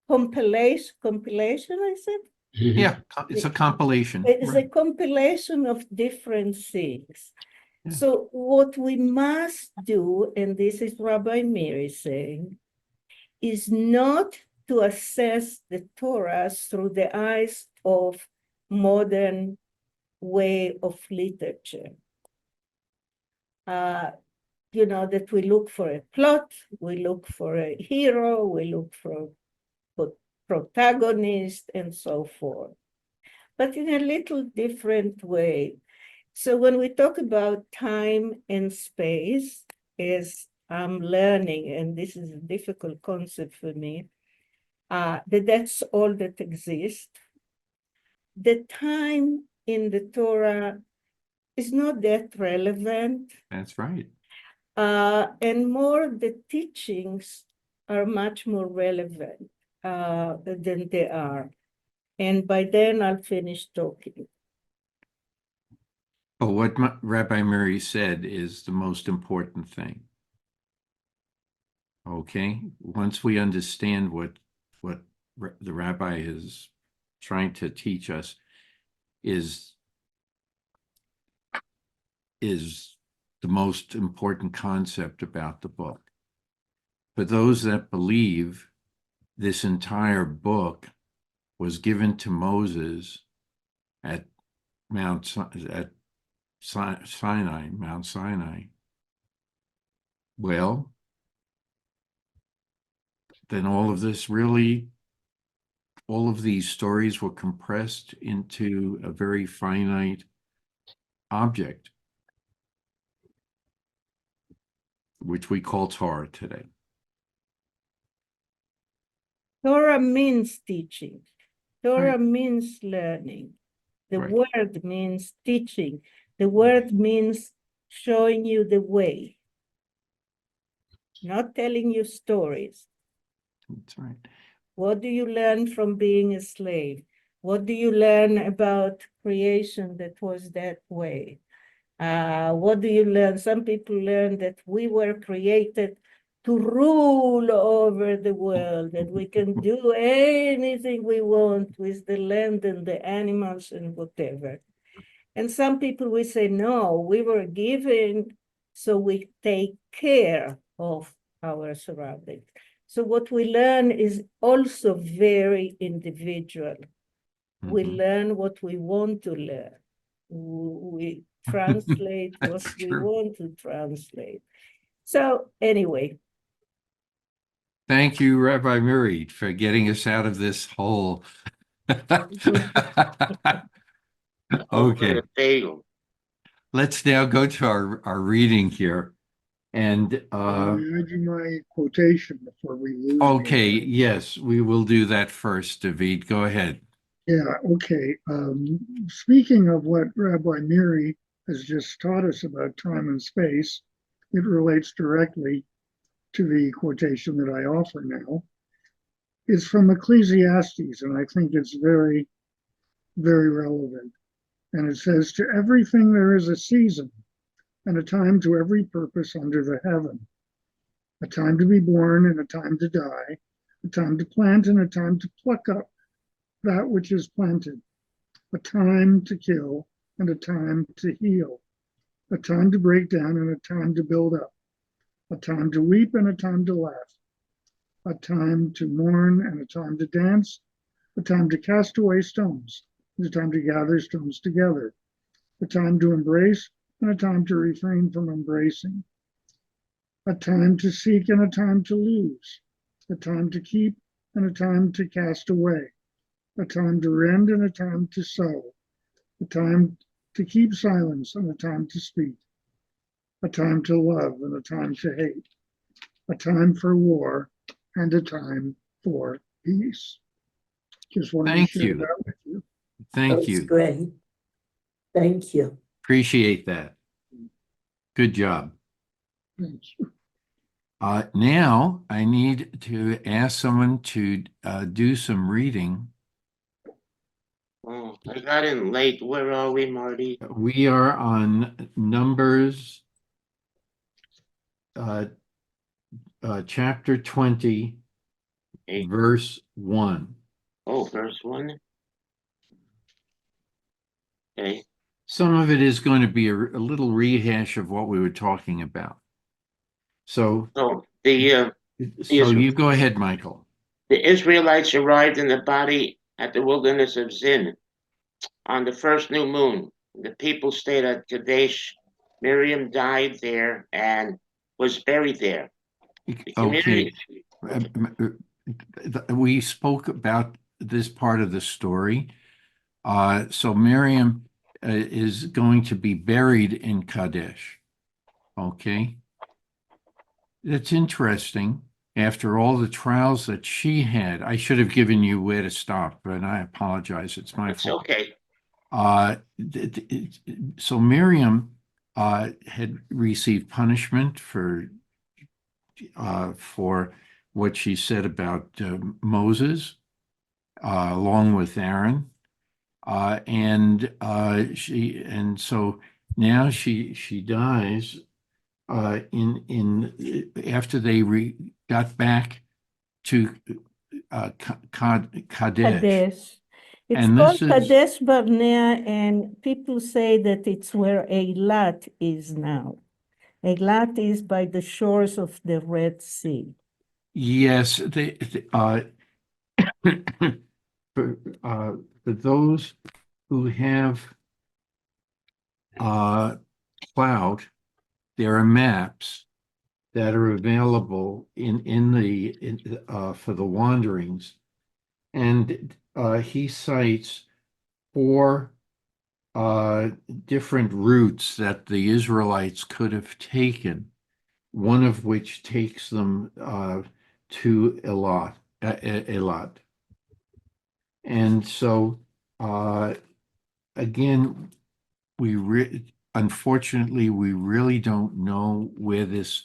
compilation, I said? Yeah, it's a compilation. It's a Right. compilation of different things. Yeah. So what we must do, and this is Rabbi Meir saying, is not to assess the Torah through the eyes of modern way of literature. That we look for a plot, we look for a hero, we look for a protagonist, and so forth, but in a little different way. So when we talk about time and space, as I'm learning, and this is a difficult concept for me, that's all that exists. The time in the Torah is not that relevant. That's right. And more the teachings are much more relevant than they are. And by then I'll finish talking. But what Rabbi Murray said is the most important thing. Okay, once we understand what the rabbi is trying to teach us is the most important concept about the book. For those that believe this entire book was given to Moses at Mount Sinai, well, then all of these stories were compressed into a very finite object, which we call Torah today. Torah means teaching. Torah Right. means learning. The Right. word means teaching. The word means showing you the way, not telling you stories. That's right. What do you learn from being a slave? What do you learn about creation that was that way? What do you learn? Some people learn that we were created to rule over the world, that we can do anything we want with the land and the animals and whatever. And some people will say, no, we were given so we take care of our surroundings. So what we learn is also very individual. We Mhm. learn what we want to learn. We translate what That's we true. want to translate. So anyway, Thank you, Rabbi Murray, for getting us out of this hole. Over Okay, the bagel. let's now go to our reading here. And May I do my quotation before we lose me? okay, yes, we will do that first, David. Go ahead. Yeah, okay. Speaking of what Rabbi Miri has just taught us about time and space, it relates directly to the quotation that I offer now. It's from Ecclesiastes, and I think it's very, very relevant. And it says, "To everything there is a season, and a time to every purpose under the heaven. A time to be born, and a time to die, a time to plant, and a time to pluck up that which is planted, a time to kill, and a time to heal, a time to break down, and a time to build up, a time to weep, and a time to laugh, a time to mourn, and a time to dance, a time to cast away stones, and a time to gather stones together, a time to embrace, and a time to refrain from embracing, a time to seek, and a time to lose, a time to keep, and a time to cast away, a time to rend, and a time to sow, a time to keep silence, and a time to speak, a time to love, and a time to hate, a time for war, and a time for peace." Just wanted to Thank share you. that with you. Thank That's you. great. Thank you. Appreciate that. Good job. Thank you. Now I need to ask someone to do some reading. Oh, I got in late. Where are we, Marty? We are on Numbers, chapter 20, Eight. verse 1. Oh, verse 1. Okay. Some of it is going to be a little rehash of what we were talking about. So, So the you go ahead, Michael. Israelites arrived in the body at the wilderness of Zin on the first new moon. The people stayed at Kadesh. Miriam died there and was buried there. The Okay. community. We spoke about this part of the story. So Miriam is going to be buried in Kadesh. Okay. It's interesting. After all the trials that she had, I should have given you where to stop, but I apologize. It's my It's fault. okay. So Miriam had received punishment for what she said about Moses, along with Aaron, and so now she dies in after they got back to Kadesh. Kadesh. It's And called this is Kadesh Barnea, and people say that it's where Eilat is now. Eilat is by the shores of the Red Sea. yes, for those who have cloud, there are maps that are available for the wanderings, and he cites four different routes that the Israelites could have taken, one of which takes them to Elat. And so, again, unfortunately, we really don't know where this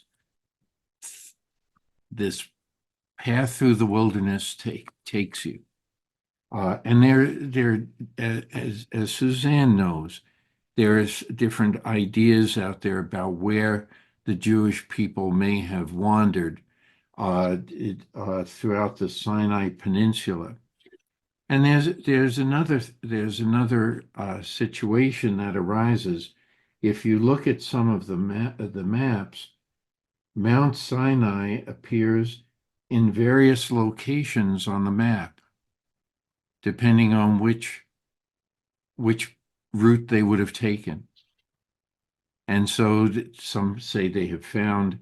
path through the wilderness takes you. And as Suzanne knows, there's different ideas out there about where the Jewish people may have wandered throughout the Sinai Peninsula. And there's another situation that arises. If you look at some of the maps, Mount Sinai appears in various locations on the map, depending on which route they would have taken. And so some say they have found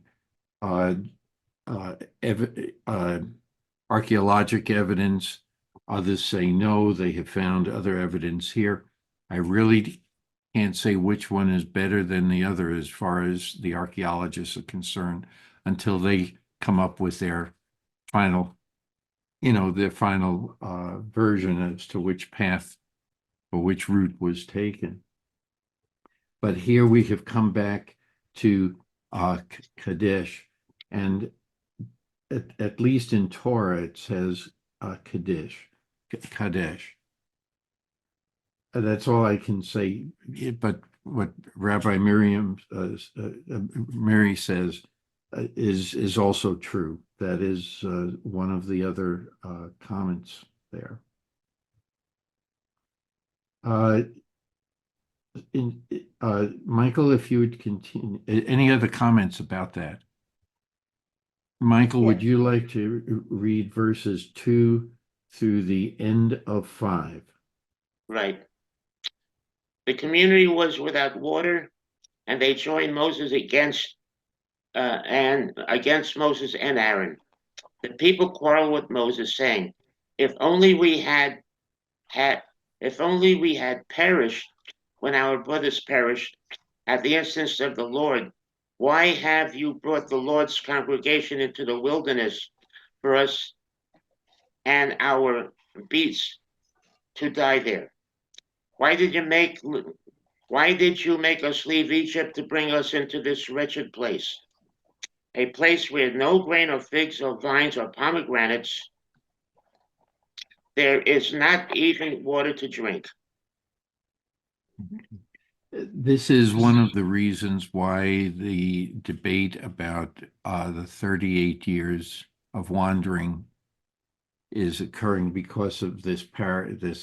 archaeologic evidence. Others say no, they have found other evidence here. I really can't say which one is better than the other as far as the archaeologists are concerned until they come up with their final, their final version as to which path or which route was taken. But here we have come back to Kadesh, and at least in Torah it says Kadesh. That's all I can say. But what Rabbi Mary says is also true. That is one of the other comments there. Michael, if you would continue, any other comments about that? Michael, would you like to read verses 2 through the end of 5? Right. The community was without water, and they joined Moses against Moses and Aaron. The people quarreled with Moses, saying, "If only we had perished when our brothers perished at the instance of the Lord. Why have you brought the Lord's congregation into the wilderness for us and our beasts to die there? Why did you make us leave Egypt to bring us into this wretched place, a place where no grain or figs or vines or pomegranates, there is not even water to drink?" This is one of the reasons why the debate about the 38 years of wandering is occurring, because of this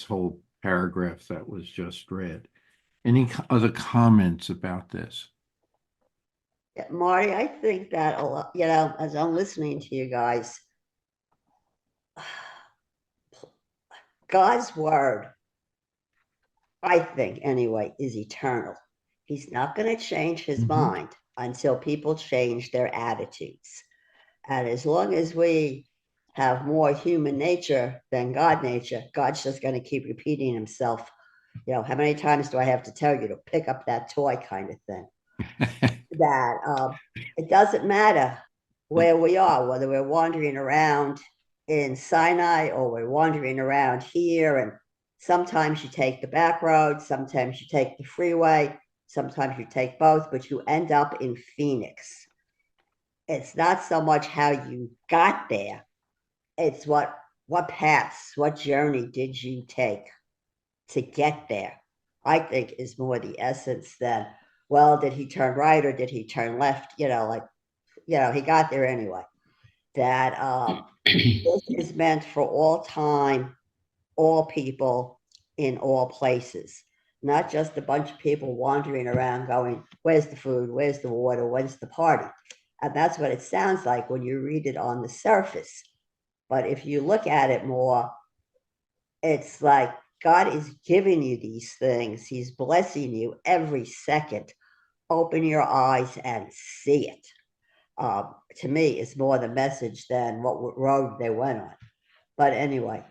whole paragraph that was just read. Any other comments about this? Yeah, Marty, I think that a lot, as I'm listening to you guys, God's word, I think anyway, is eternal. He's not going to change his mind until people change their attitudes. And as long as we have more human nature than God nature, God's just going to keep repeating himself. How many times do I have to tell you to pick up that toy kind of thing? That it doesn't matter where we are, whether we're wandering around in Sinai or we're wandering around here. And sometimes you take the back road, sometimes you take the freeway, sometimes you take both, but you end up in Phoenix. It's not so much how you got there, it's what paths, what journey did you take to get there, I think is more the essence than, well, did he turn right or did he turn left? He got there anyway. That this is meant for all time, all people in all places, not just a bunch of people wandering around going, where's the food, where's the water, when's the party? And that's what it sounds like when you read it on the surface. But if you look at it more, it's like God is giving you these things. He's blessing you every second. Open your eyes and see it. To me, it's more the message than what road they went on. But anyway,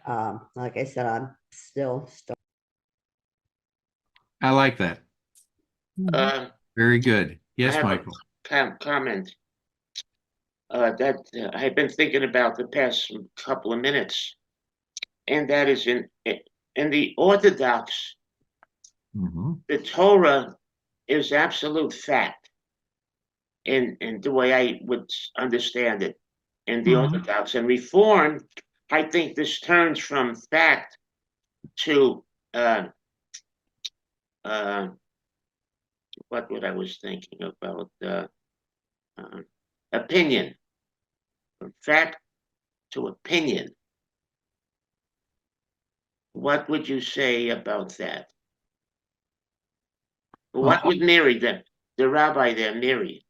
like I said, I'm still. I like that. Very good. Yes, Michael. Comment that I've been thinking about the past couple of minutes, and that is in the Orthodox, the Torah is absolute fact in the way I would understand it in the Orthodox. And Reform, I think this turns from fact to what I was thinking about, opinion, from fact to opinion. What would you say about that? What would Mary, the rabbi there, Mary?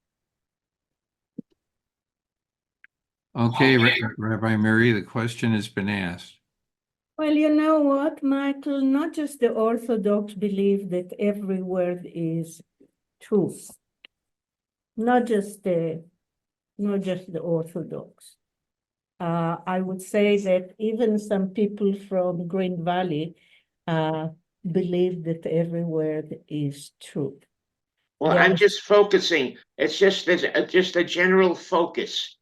Okay, Rabbi Mary, the question has been asked. Well, you know what, Michael? Not just the Orthodox believe that every word is truth. Not just the Orthodox. I would say that even some people from Green Valley believe that every word is true. Well, Yes. I'm just focusing. It's just a general focus.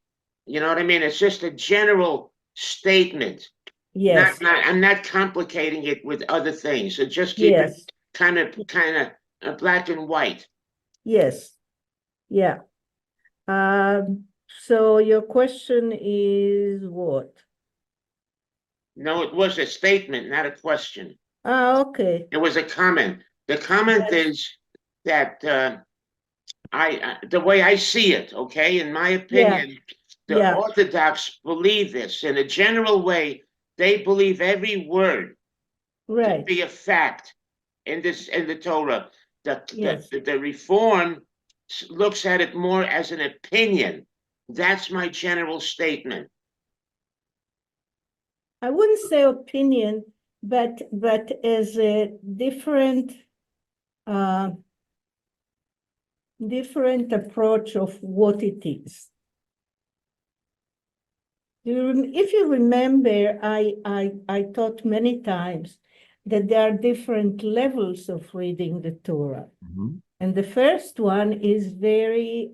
You know what I mean? It's just a general statement. Yes, I'm not complicating it with other things. So just keep it yes, kind of black and white. yes, yeah. So your question is what? No, it was a statement, not a question. Okay. It was a comment. The comment Yes. is that the way I see it, okay, in my Yeah, opinion, the yeah, Orthodox believe this in a general way. They believe every word to right. be a fact in the Torah. Yes. The Reform looks at it more as an opinion. That's my general statement. I wouldn't say opinion, but as a uh, different approach of what it is. If you remember, I taught many times that there are different levels of reading the Torah. Mhm. And the first one is very,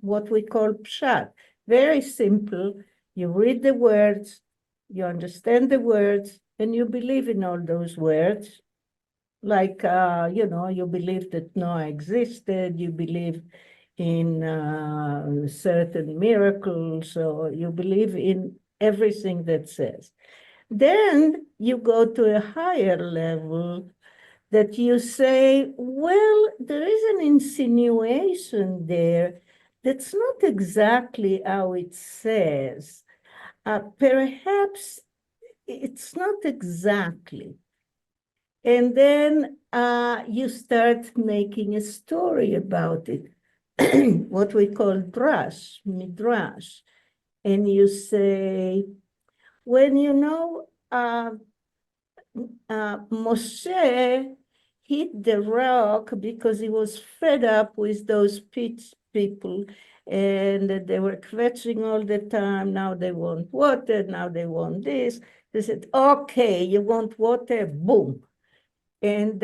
what we call pshat, very simple. You read the words, you understand the words, and you believe in all those words. Like, you believe that Noah existed, you believe in certain miracles, or you believe in everything that says. Then you go to a higher level that you say, well, there is an insinuation there that's not exactly how it says. Perhaps it's not exactly. And then you start making a story about it, what we call drash, midrash. And you say, when Moshe hit the rock because he was fed up with those people and they were kvetching all the time. Now they want water, now they want this. They said, okay, you want water, boom. And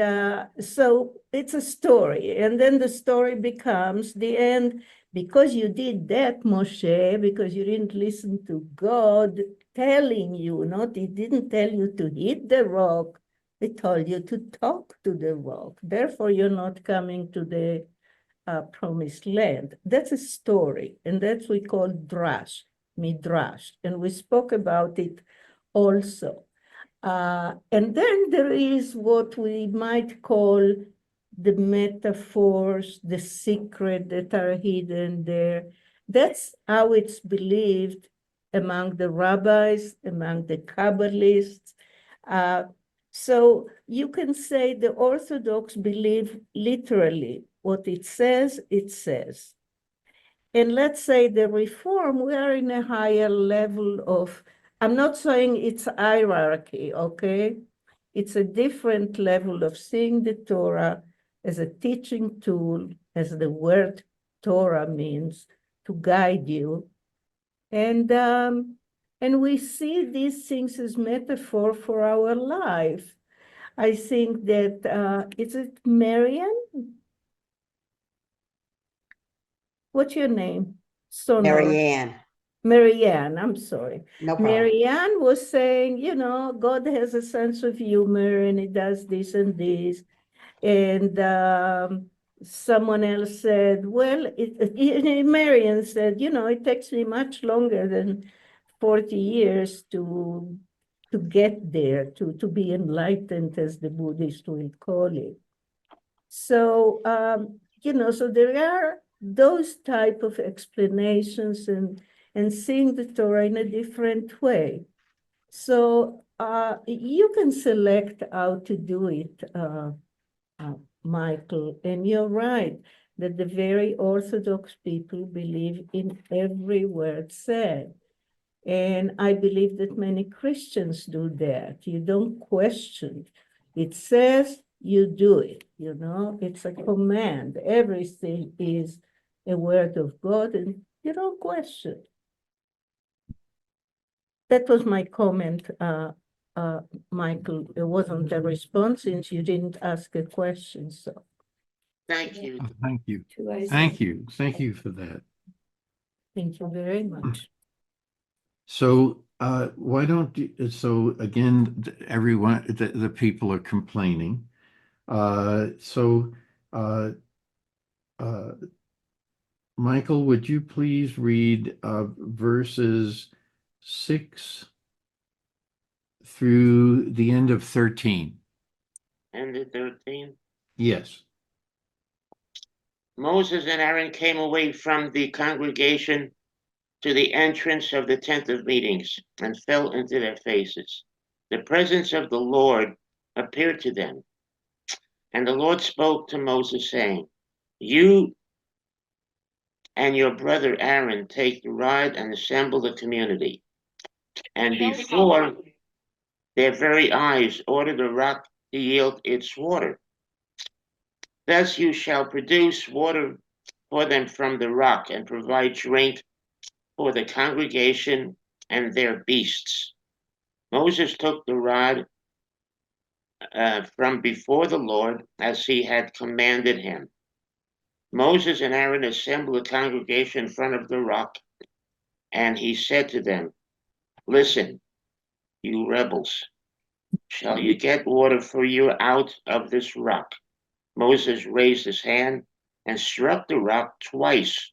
so it's a story. And then the story becomes the end, because you did that, Moshe, because you didn't listen to God telling you, not, he didn't tell you to hit the rock, he told you to talk to the rock. Therefore, you're not coming to the promised land. That's a story, and that's we call drash, midrash. And we spoke about it also. And then there is what we might call the metaphors, the secret that are hidden there. That's how it's believed among the rabbis, among the Kabbalists. So you can say the Orthodox believe literally what it says, it says. And let's say the Reform, we are in a higher level of, I'm not saying it's hierarchy, okay? It's a different level of seeing the Torah as a teaching tool, as the word Torah means, to guide you. And we see these things as metaphor for our life. I think that, is it Marian? What's your name? Sonor. Marianne, Marianne, I'm sorry. no problem. Marianne was saying, God has a sense of humor and he does this and this. And someone else said, well, Marianne said, it takes me much longer than 40 years to get there, to be enlightened, as the Buddhists will call it. So, so there are those type of explanations and seeing the Torah in a different way. So you can select how to do it, Michael, and you're right that the very Orthodox people believe in every word said. And I believe that many Christians do that. You don't question. It says you do it, you know, it's a command. Everything is a word of God and you don't question. That was my comment, Michael. It wasn't a response since you didn't ask a question, so. Thank you. Oh, thank you. Two eyes. Thank you. Thank you for that. Thank you very much. So why don't you, so again, everyone, the people are complaining. So uh, Michael, would you please read verses 6 through the end of 13? And the 13. Yes. Moses and Aaron came away from the congregation to the entrance of the tent of meetings and fell into their faces. The presence of the Lord appeared to them. And the Lord spoke to Moses, saying, You and your brother Aaron take the rod and assemble the community. And before their very eyes, order the rock to yield its water. Thus you shall produce water for them from the rock and provide drink for the congregation and their beasts. Moses took the rod from before the Lord as he had commanded him. Moses and Aaron assembled the congregation in front of the rock, and he said to them, Listen, you rebels, shall you get water for you out of this rock? Moses raised his hand and struck the rock twice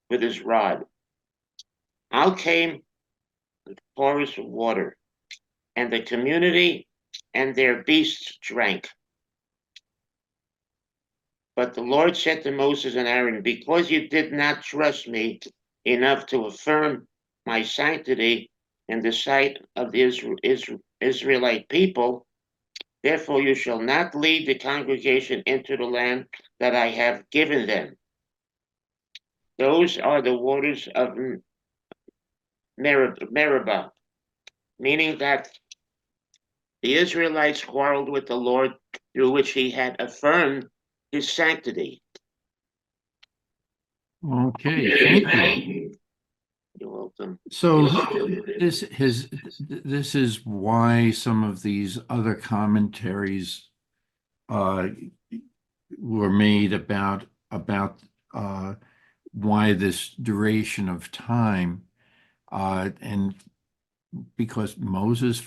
with his rod. Out came the porous water, and the community and their beasts drank. But the Lord said to Moses and Aaron, Because you did not trust me enough to affirm my sanctity in the sight of the Israelite people, therefore you shall not lead the congregation into the land that I have given them. Those are the waters of Meribah, meaning that the Israelites quarreled with the Lord through which he had affirmed his sanctity. Okay, thank you. You're welcome. So this is why some of these other commentaries were made about why this duration of time, and because Moses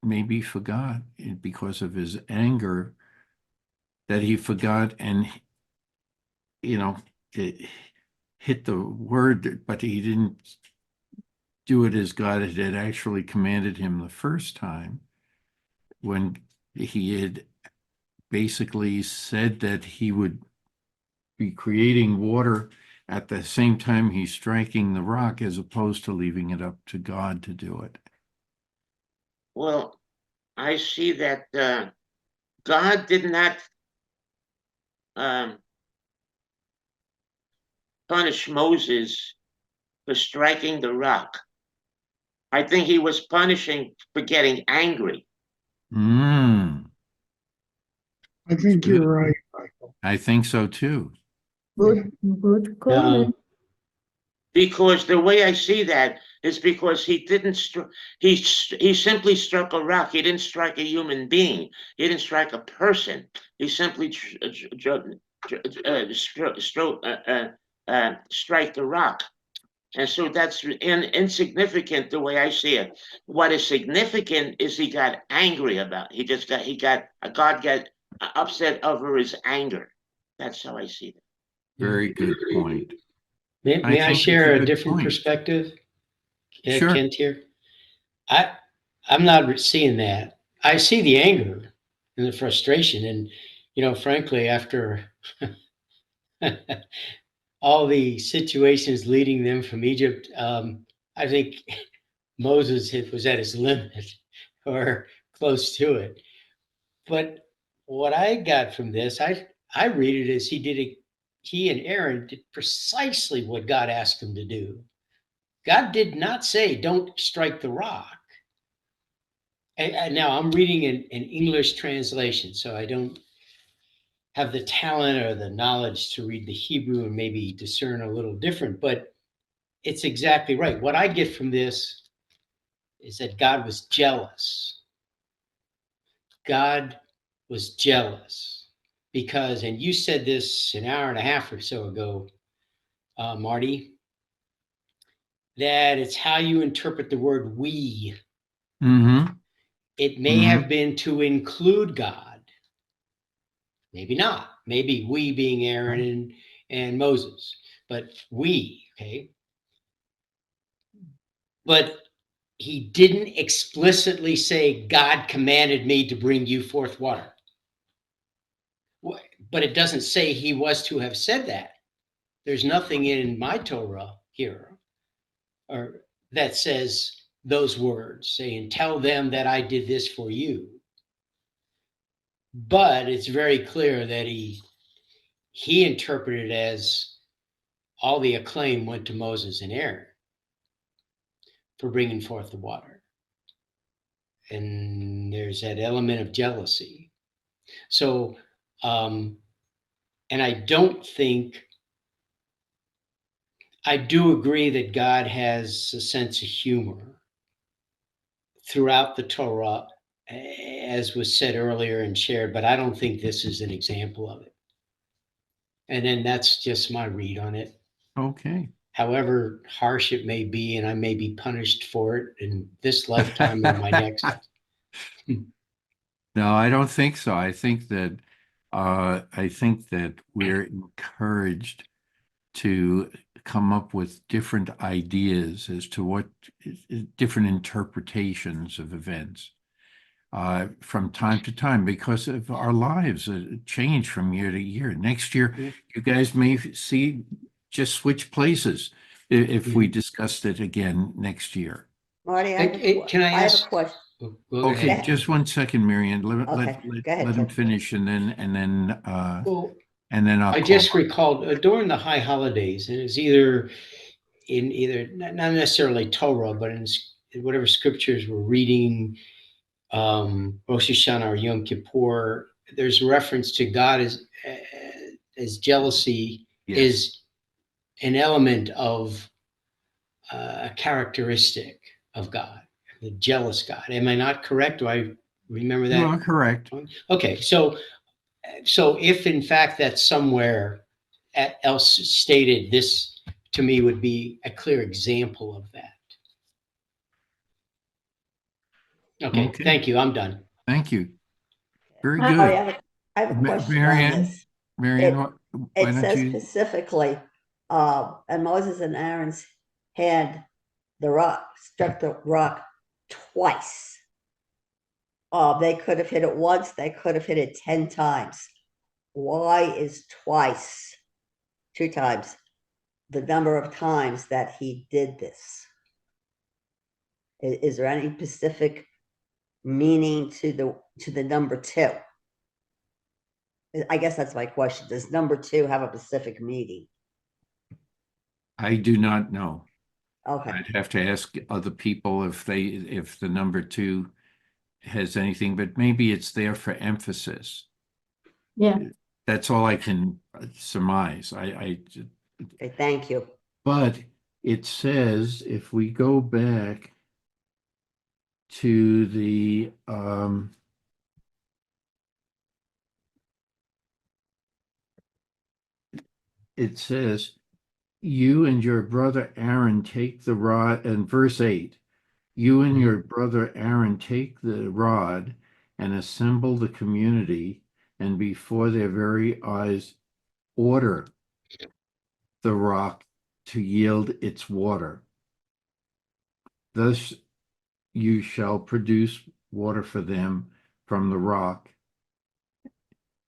maybe forgot because of his anger, that he forgot and it hit the word, but he didn't do it as God had actually commanded him the first time, when he had basically said that he would be creating water at the same time he's striking the rock, as opposed to leaving it up to God to do it. Well, I see that God did not punish Moses for striking the rock. I think he was punishing for getting angry. Mm, I think good. you're right, Michael. I think so too. Good comment. Because the way I see that is because he didn't he simply struck a rock. He didn't strike a human being. He didn't strike a person. He simply strike the rock. And so that's insignificant the way I see it. What is significant is he got angry about it. God got upset over his anger. That's how I see it. Very good point. May I think share it's a good different point. perspective, Sure. Kent here? I'm not seeing that. I see the anger and the frustration, and frankly, after all the situations leading them from Egypt, I think Moses was at his limit or close to it. But what I got from this, I read it as he and Aaron did precisely what God asked them to do. God did not say, don't strike the rock. And now I'm reading an English translation, so I don't have the talent or the knowledge to read the Hebrew and maybe discern a little different, but it's exactly right. What I get from this is that God was jealous. God was jealous because, and you said this an hour and a half or so ago, Marty, that it's how you interpret the word we. Mm-hmm. It may have been to include God. Maybe not. Maybe we being Aaron and Moses, but we, okay? But he didn't explicitly say, God commanded me to bring you forth water. But it doesn't say he was to have said that. There's nothing in my Torah here or that says those words, saying, tell them that I did this for you. But it's very clear that he interpreted it as all the acclaim went to Moses and Aaron for bringing forth the water. And there's that element of jealousy. So, and I don't think, I do agree that God has a sense of humor throughout the Torah, as was said earlier and shared, but I don't think this is an example of it. And then that's just my read on it. Okay. However harsh it may be, and I may be punished for it in this lifetime or my next. No, I don't think so. I think that we're encouraged to come up with different ideas as to what different interpretations of events from time to time because of our lives change from year to year. Next year, you guys may see just switch places if we discussed it again next year. Marty, Can I have a ask? question. Go Okay, ahead. just one second, Marianne. Okay, go ahead, Let him Tim. finish Well, and then I'll I call. just recalled during the high holidays, and it's either not necessarily Torah, but in whatever scriptures we're reading, Rosh Hashanah or Yom Kippur, there's reference to God as jealousy Yes. is an element of a characteristic of God, the jealous God. Am I not correct? Do I remember You that? are correct. Okay, so if in fact that's somewhere else stated, this to me would be a clear example of that. Okay, Okay. thank you. I'm done. Thank you. Very Marty, good. I have a question on Marianne, this. Marianne, why It don't says you? specifically, and Moses and Aaron's hand struck the rock twice. They could have hit it once, they could have hit it 10 times. Why is twice, 2 times, the number of times that he did this? Is there any specific meaning to the number 2? I guess that's my question. Does number 2 have a specific meaning? I do not know. Okay. I'd have to ask other people if the number 2 has anything, but maybe it's there for emphasis. Yeah. That's all I can surmise. Okay, thank you. But it says if we go back to the it says you and your brother Aaron take the rod, and verse 8, you and your brother Aaron take the rod and assemble the community, and before their very eyes order the rock to yield its water. Thus you shall produce water for them from the rock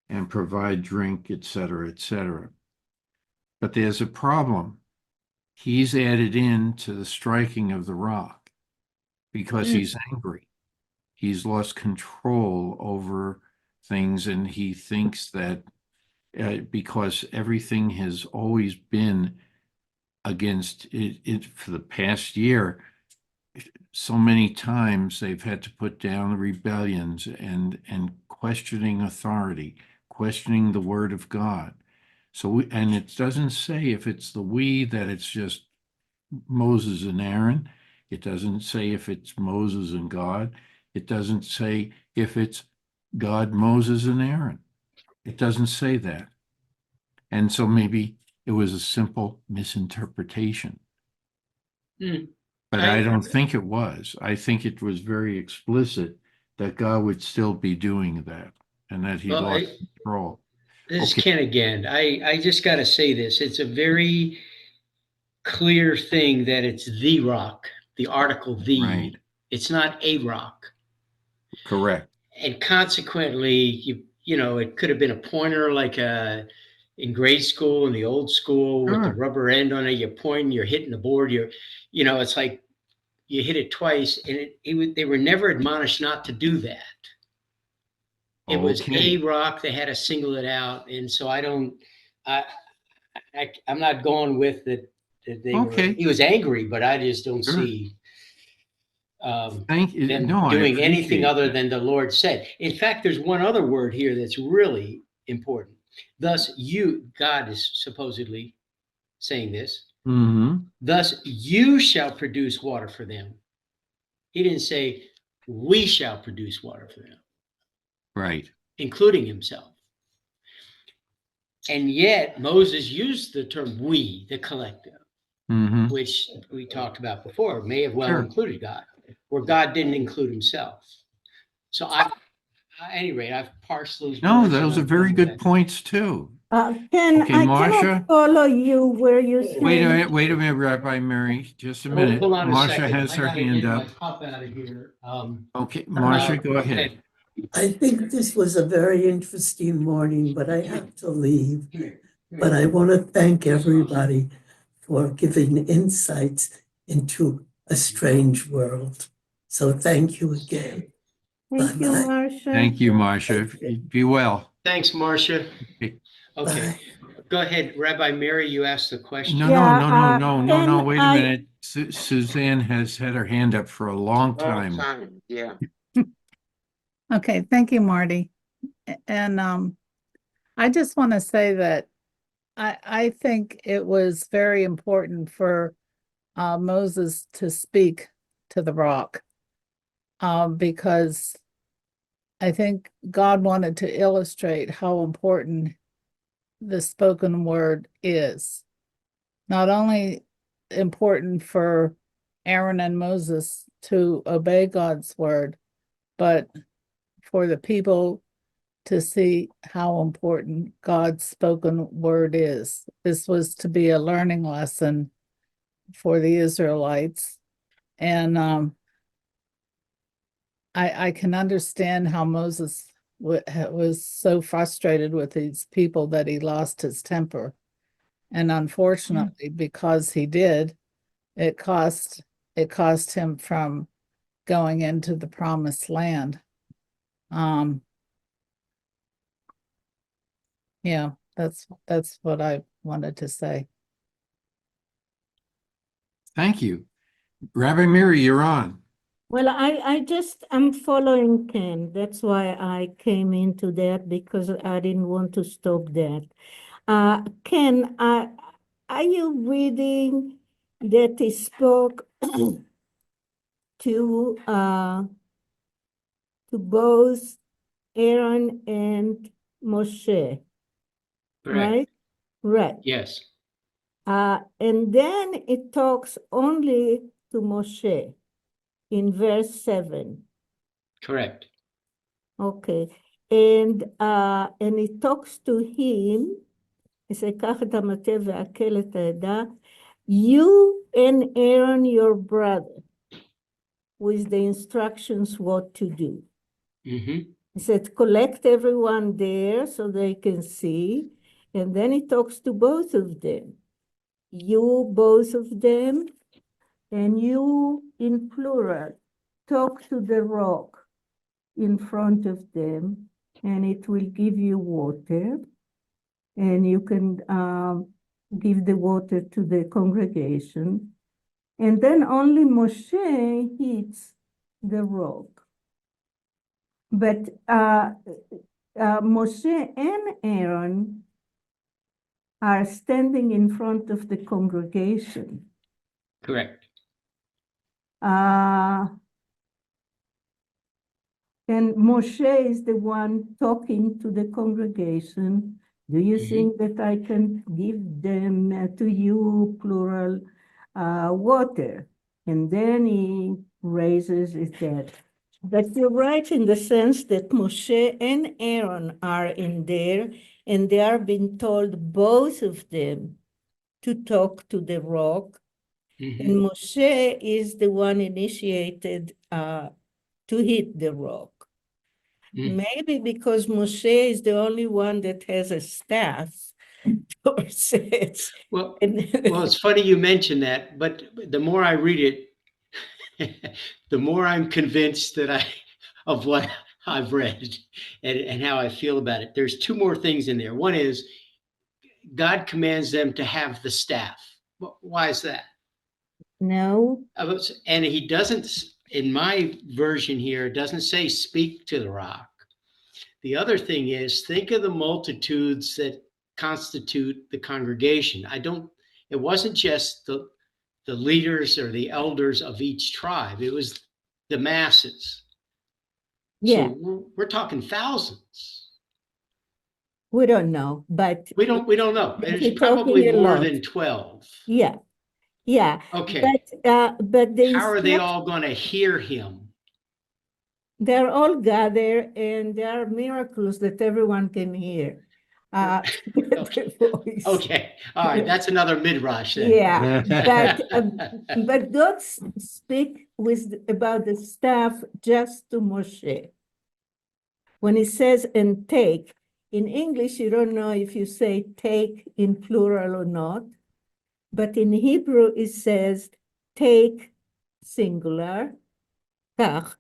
and provide drink, etc., etc. But there's a problem. He's added in to the striking of the rock because he's angry. He's lost control over things, and he thinks that because everything has always been against it for the past year. So many times they've had to put down rebellions and questioning authority, questioning the word of God. So and it doesn't say if it's the we that it's just Moses and Aaron. It doesn't say if it's Moses and God. It doesn't say if it's God, Moses, and Aaron. It doesn't say that. And so maybe it was a simple misinterpretation. But I don't think it was. I think it was very explicit that God would still be doing that and that he lost control. This is Okay. Ken again. I just got to say this. It's a very clear thing that it's the rock, the article the. Right. It's not a rock. Correct. And consequently, you know, it could have been a pointer like in grade school, in the old school with the Sure. rubber end on it. You're pointing, you're hitting the board. You know, it's like you hit it twice, and they were never admonished not to do that. It was Okay. a rock. They had to single it out, and so I'm not going with that. That they were. Okay. He was angry, but I just don't Sure. see Thank you. them No, I doing anything appreciate other that. than the Lord said. In fact, there's one other word here that's really important. Thus, God is supposedly saying this. Mm-hmm. Thus, you shall produce water for them. He didn't say we shall produce water for them, Right. including himself. And yet, Moses used the term we, the collective, Mm-hmm. which we talked about before, may have well Sure. included God, where God didn't include himself. So at any rate, I've parsed those No, words. those are very good points too. Ken, Okay, I Marcia? cannot follow you where you Wait say. a minute, Rabbi Mary, just a Oh, minute. hold on a Marcia second. has I her gotta hand get up. my cup out of here. Okay, Marcia, go ahead. I think this was a very interesting morning, but I have to leave. But I want to thank everybody for giving insights into a strange world. So thank you again. Thank you, Bye-bye. Marcia. Thank you, Marcia. Be well. Thanks, Marcia. Okay. Okay, Bye. go ahead, Rabbi Mary. You asked the question. No, Ken, wait a minute. Suzanne has had her hand up for a long Long time. time, yeah. Okay, thank you, Marty. And I just want to say that I think it was very important for Moses to speak to the rock because I think God wanted to illustrate how important the spoken word is. Not only important for Aaron and Moses to obey God's word, but for the people to see how important God's spoken word is. This was to be a learning lesson for the Israelites. And I can understand how Moses was so frustrated with these people that he lost his temper. And unfortunately, because he did, it cost him from going into the promised land. Yeah, that's what I wanted to say. Thank you. Rabbi Mary, you're on. Well, I'm following Ken. That's why I came into that because I didn't want to stop that. Ken, are you reading that he spoke to both Aaron and Moshe, Correct. right? Right. Yes. And then it talks only to Moshe in verse 7. Correct. Okay. And it talks to him, קח את המטה ועכל את העדה, you and Aaron, your brother, with the instructions what to do. Mm-hmm. He said, collect everyone there so they can see. And then he talks to both of them. You, both of them, and you in plural, talk to the rock in front of them, and it will give you water. And you can give the water to the congregation. And then only Moshe hits the rock. But Moshe and Aaron are standing in front of the congregation. Correct. And Moshe is the one talking to the congregation. Do you think that I can give them to you, plural, water? And then he raises his head. But you're right in the sense that Moshe and Aaron are in there, and they are being told, both of them, to talk to the rock. And Moshe is the one initiated to hit the rock. Maybe because Moshe is the only one that has a staff. Or says, Well, it's funny you mention that, but the more I read it, the more I'm convinced that of what I've read and how I feel about it. There's two more things in there. One is God commands them to have the staff. Why is that? No. And he doesn't, in my version here, it doesn't say speak to the rock. The other thing is, think of the multitudes that constitute the congregation. It wasn't just the leaders or the elders of each tribe. It was the masses. Yeah. So we're talking thousands. We don't know, but we don't know. It's we're probably talking a more lot. than 12. Yeah. Yeah. Okay. But how are they all going to hear him? They're all gathered, and there are miracles that everyone can hear. Okay. Okay. All right. That's another midrash then. Yeah, but God speak about the staff just to Moshe. When he says and take, in English, you don't know if you say take in plural or not, but in Hebrew, it says take singular, kach,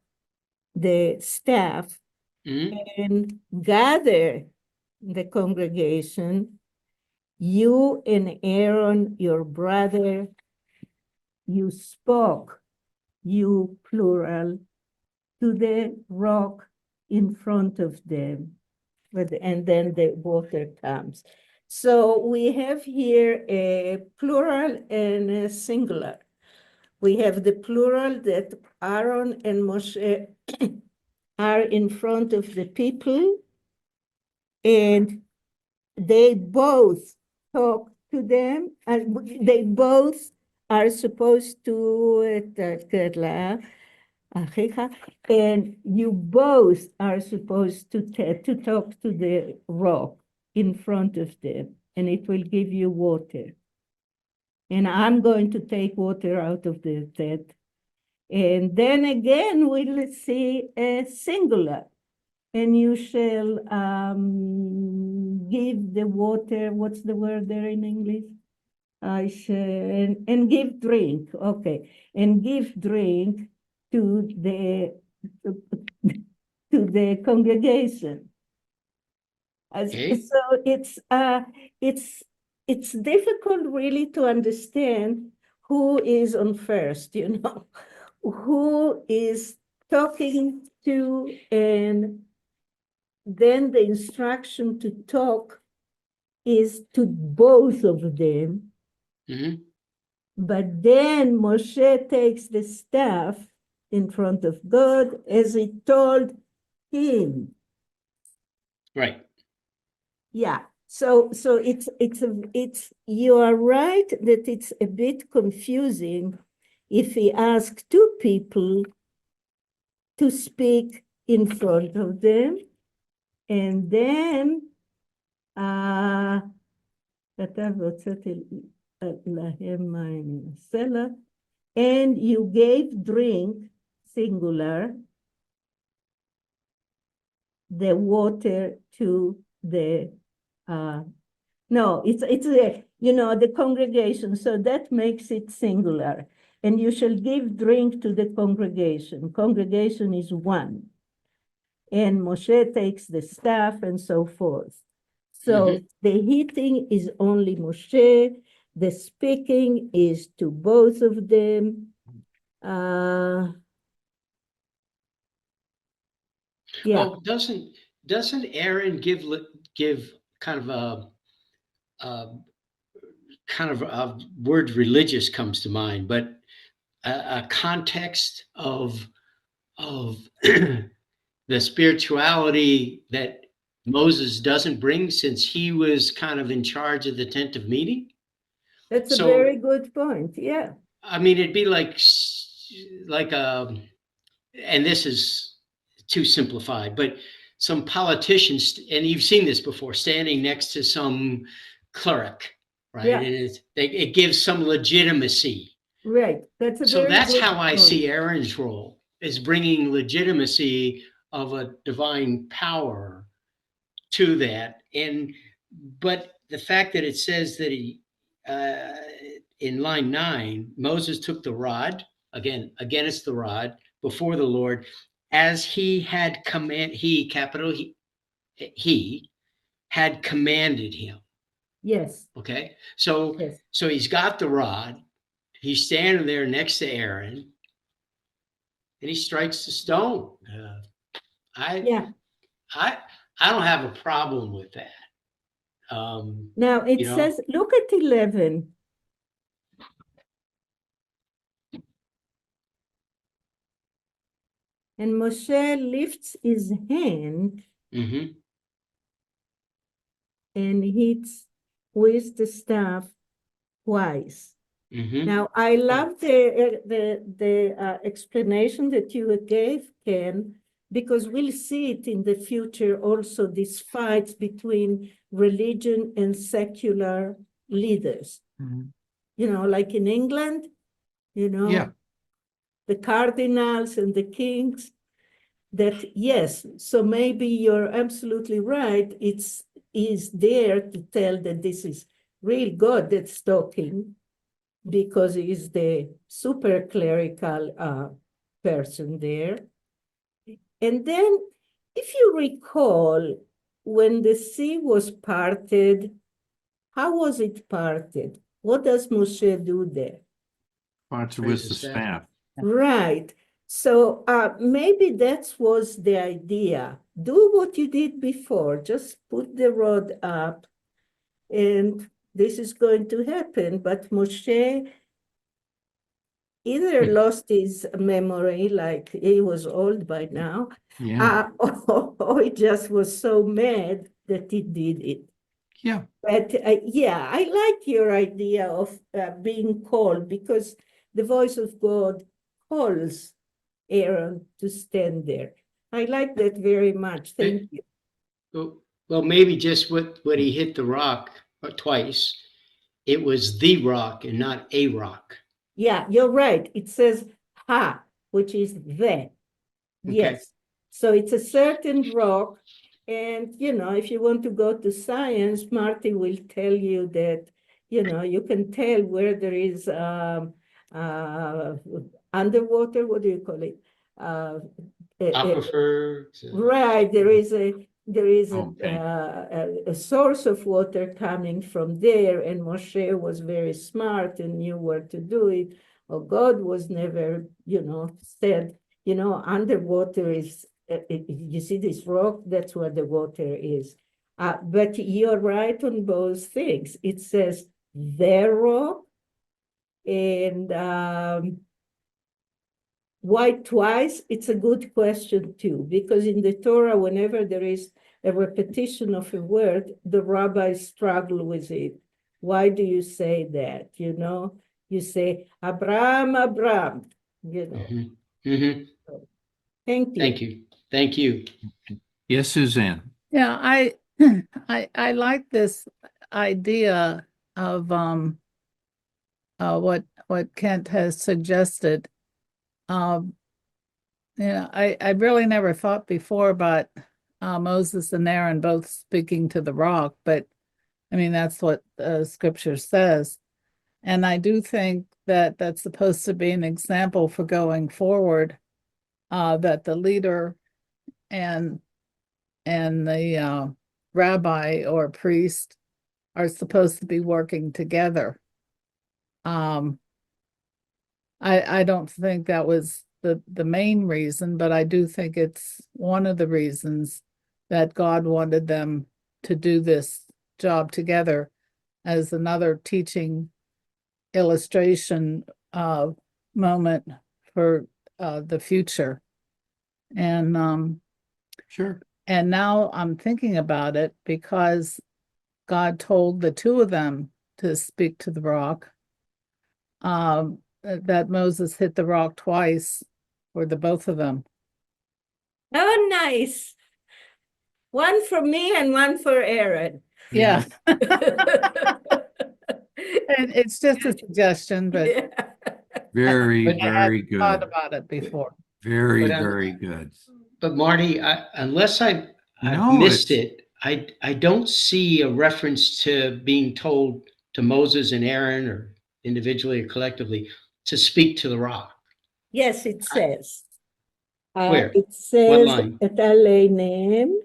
the staff, and gather the congregation, you and Aaron, your brother, you spoke, you plural, to the rock in front of them. And then the water comes. So we have here a plural and a singular. We have the plural that Aaron and Moshe are in front of the people, and they both talk to them, and they both are supposed to, and you both are supposed to talk to the rock in front of them, and it will give you water. And I'm going to take water out of the tet. And then again, we'll see a singular. And you shall give the water, what's the word there in English? I shall, and give drink, okay. And give drink to the congregation. Okay. So it's difficult really to understand who is on first, who is talking to, and then the instruction to talk is to both of them. But then Moshe takes the staff in front of God as he told him. Right. Yeah. So it's you are right that it's a bit confusing if he asks two people to speak in front of them, and then and you gave drink, singular, the water to the, no, it's the congregation, so that makes it singular. And you shall give drink to the congregation. Congregation is one. And Moshe takes the staff and so forth. So the heating is only Moshe, the speaking is to both of them. Yeah, Oh, doesn't Aaron give kind of a kind of a word religious comes to mind, but a context of the spirituality that Moses doesn't bring, since he was kind of in charge of the tent of meeting. that's a So, very good point. Yeah, I mean, it'd be like and this is too simplified, but some politicians, and you've seen this before, standing next to some cleric, right? yeah, And it gives some legitimacy. right. That's a So very that's good how I point. see Aaron's role, is bringing legitimacy of a divine power to that. But the fact that it says that he, in line 9, Moses took the rod, again it's the rod, before the Lord, as he had capital he had commanded him. Yes, Okay, so yes. he's got the rod, he's standing there next to Aaron, and he strikes the stone. I Yeah. I I don't have a problem with that. Now it You know, says, look at 11. And Moshe lifts his hand mhm, and hits with the staff twice. mhm. Now, I love the explanation that you gave, Ken, because we'll see it in the future also, these fights between religion and secular leaders. Mhm. You know, like in England, you know, Yeah. the cardinals and the kings, that yes, so maybe you're absolutely right. Is there to tell that this is real God that's talking, because he's the super clerical person there. And then, if you recall, when the sea was parted, how was it parted? What does Moshe do there? Parts Raise with the the staff. staff. Right. So maybe that was the idea. Do what you did before. Just put the rod up, and this is going to happen. But Moshe either lost his memory, like he was old by now, Yeah. or he just was so mad that he did it. Yeah. But yeah, I like your idea of being called, because the voice of God calls Aaron to stand there. I like that very much. Thank you. Well, maybe just what he hit the rock twice. It was the rock and not a rock. Yeah, you're right. It says ha, which is the. Okay. Yes. So it's a certain rock. And, you know, if you want to go to science, Marty will tell you that, you know, you can tell where there is underwater, what do you call it? Aquifer. Right, there is Okay. a source of water coming from there, and Moshe was very smart and knew where to do it. Well, God was never, you know, said, you know, underwater is, you see this rock, that's where the water is. But you're right on both things. It says the rock, and why twice? It's a good question too, because in the Torah, whenever there is a repetition of a word, the rabbis struggle with it. Why do you say that? You know, you say Abraham, Abraham, you know. Mm-hmm. Mm-hmm. Thank you. Thank you. Thank you. Yes, Suzanne. Yeah, I like this idea of what Kent has suggested. I really never thought before about Moses and Aaron both speaking to the rock, but I mean that's what scripture says. And I do think that that's supposed to be an example for going forward, that the leader and the rabbi or priest are supposed to be working together. I don't think that was the main reason, but I do think it's one of the reasons that God wanted them to do this job together as another teaching illustration moment for the future. And Sure. and now I'm thinking about it because God told the two of them to speak to the rock. That Moses hit the rock twice, or the both of them. Oh, nice. One for me and one for Aaron. Yeah. It's just a suggestion, but Yeah. Very, But I hadn't very thought good. about it before. Very, But, very good. but Marty, unless I've No, missed it's- it, I don't see a reference to being told to Moses and Aaron, or individually or collectively, to speak to the rock. Yes, it says. Where? It What says line? at name,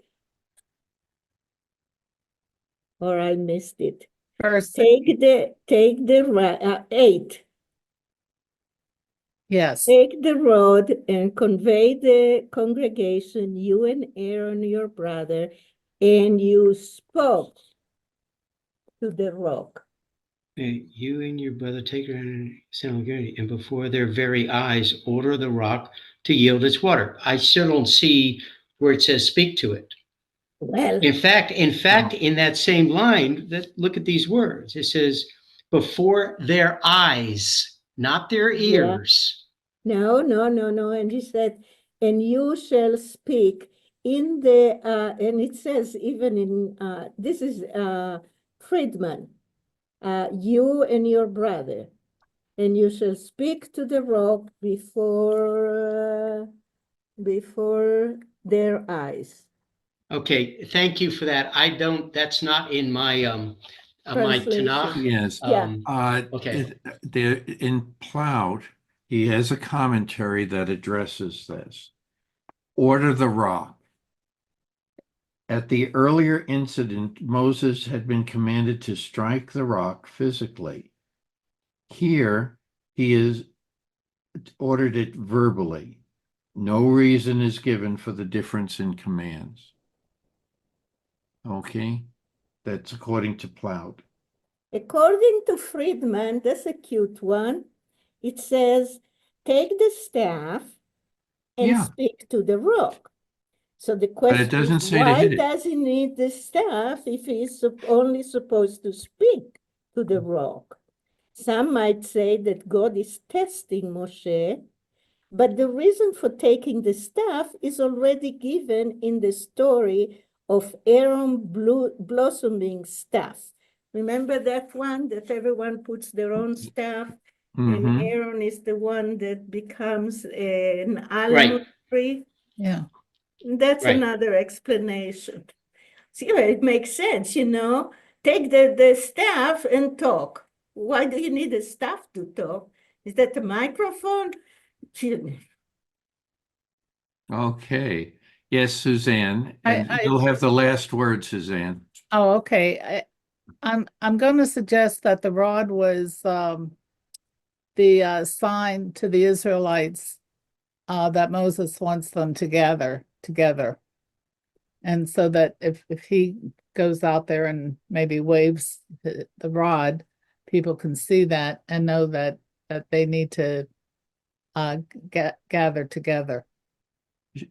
or I missed it. First, Take the 8. yes, Take the rod and convey the congregation, you and Aaron, your brother, and you spoke to the rock. You and your brother take her and and before their very eyes order the rock to yield its water. I still don't see where it says speak to it. Well, In fact, in that same line, look at these words. It says, before their eyes, not their yeah. ears. No. And he said, and you shall speak in the, and it says even in, this is Friedman, you and your brother, and you shall speak to the rock before their eyes. Okay, thank you for that. That's not in my my Translation. Tanakh. yes. Yeah. Okay. In Plowed, he has a commentary that addresses this. Order the rock. At the earlier incident, Moses had been commanded to strike the rock physically. Here, he is ordered it verbally. No reason is given for the difference in commands. Okay, that's according to Plowed. According to Friedman, that's a cute one. It says, take the staff and Yeah. speak to the rock. So the But question it doesn't is, say to why hit it. does he need the staff if he's only supposed to speak to the rock? Some might say that God is testing Moshe, but the reason for taking the staff is already given in the story of Aaron blossoming staff. Remember that one that everyone puts their own staff, and Mhm. Aaron is the one that becomes an almond Right. tree? yeah. That's Right. another explanation. See, it makes sense, Take the staff and talk. Why do you need a staff to talk? Is that a microphone? Okay. Yes, Suzanne, and I- you'll have the last word, Suzanne. Oh, okay. I'm going to suggest that the rod was the sign to the Israelites that Moses wants them together. And so that if he goes out there and maybe waves the rod, people can see that and know that they need to gather together.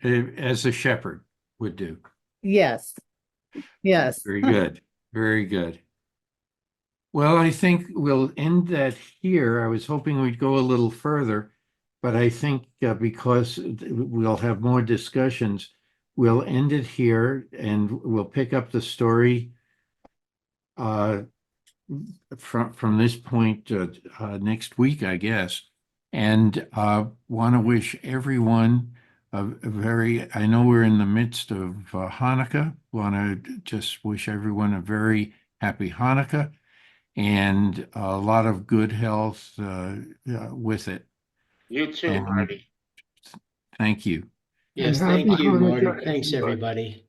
As a shepherd would do. Yes. Yes. Very good. Very good. Well, I think we'll end that here. I was hoping we'd go a little further, but I think because we'll have more discussions, we'll end it here and we'll pick up the story from this point next week, I guess. And want to wish everyone a very, I know we're in the midst of Hanukkah. Want to just wish everyone a very happy Hanukkah and a lot of good health with it. You too, And Marty. thank you. Yes, And happy thank you, Marty. Hanukkah, Thanks, everybody. everybody.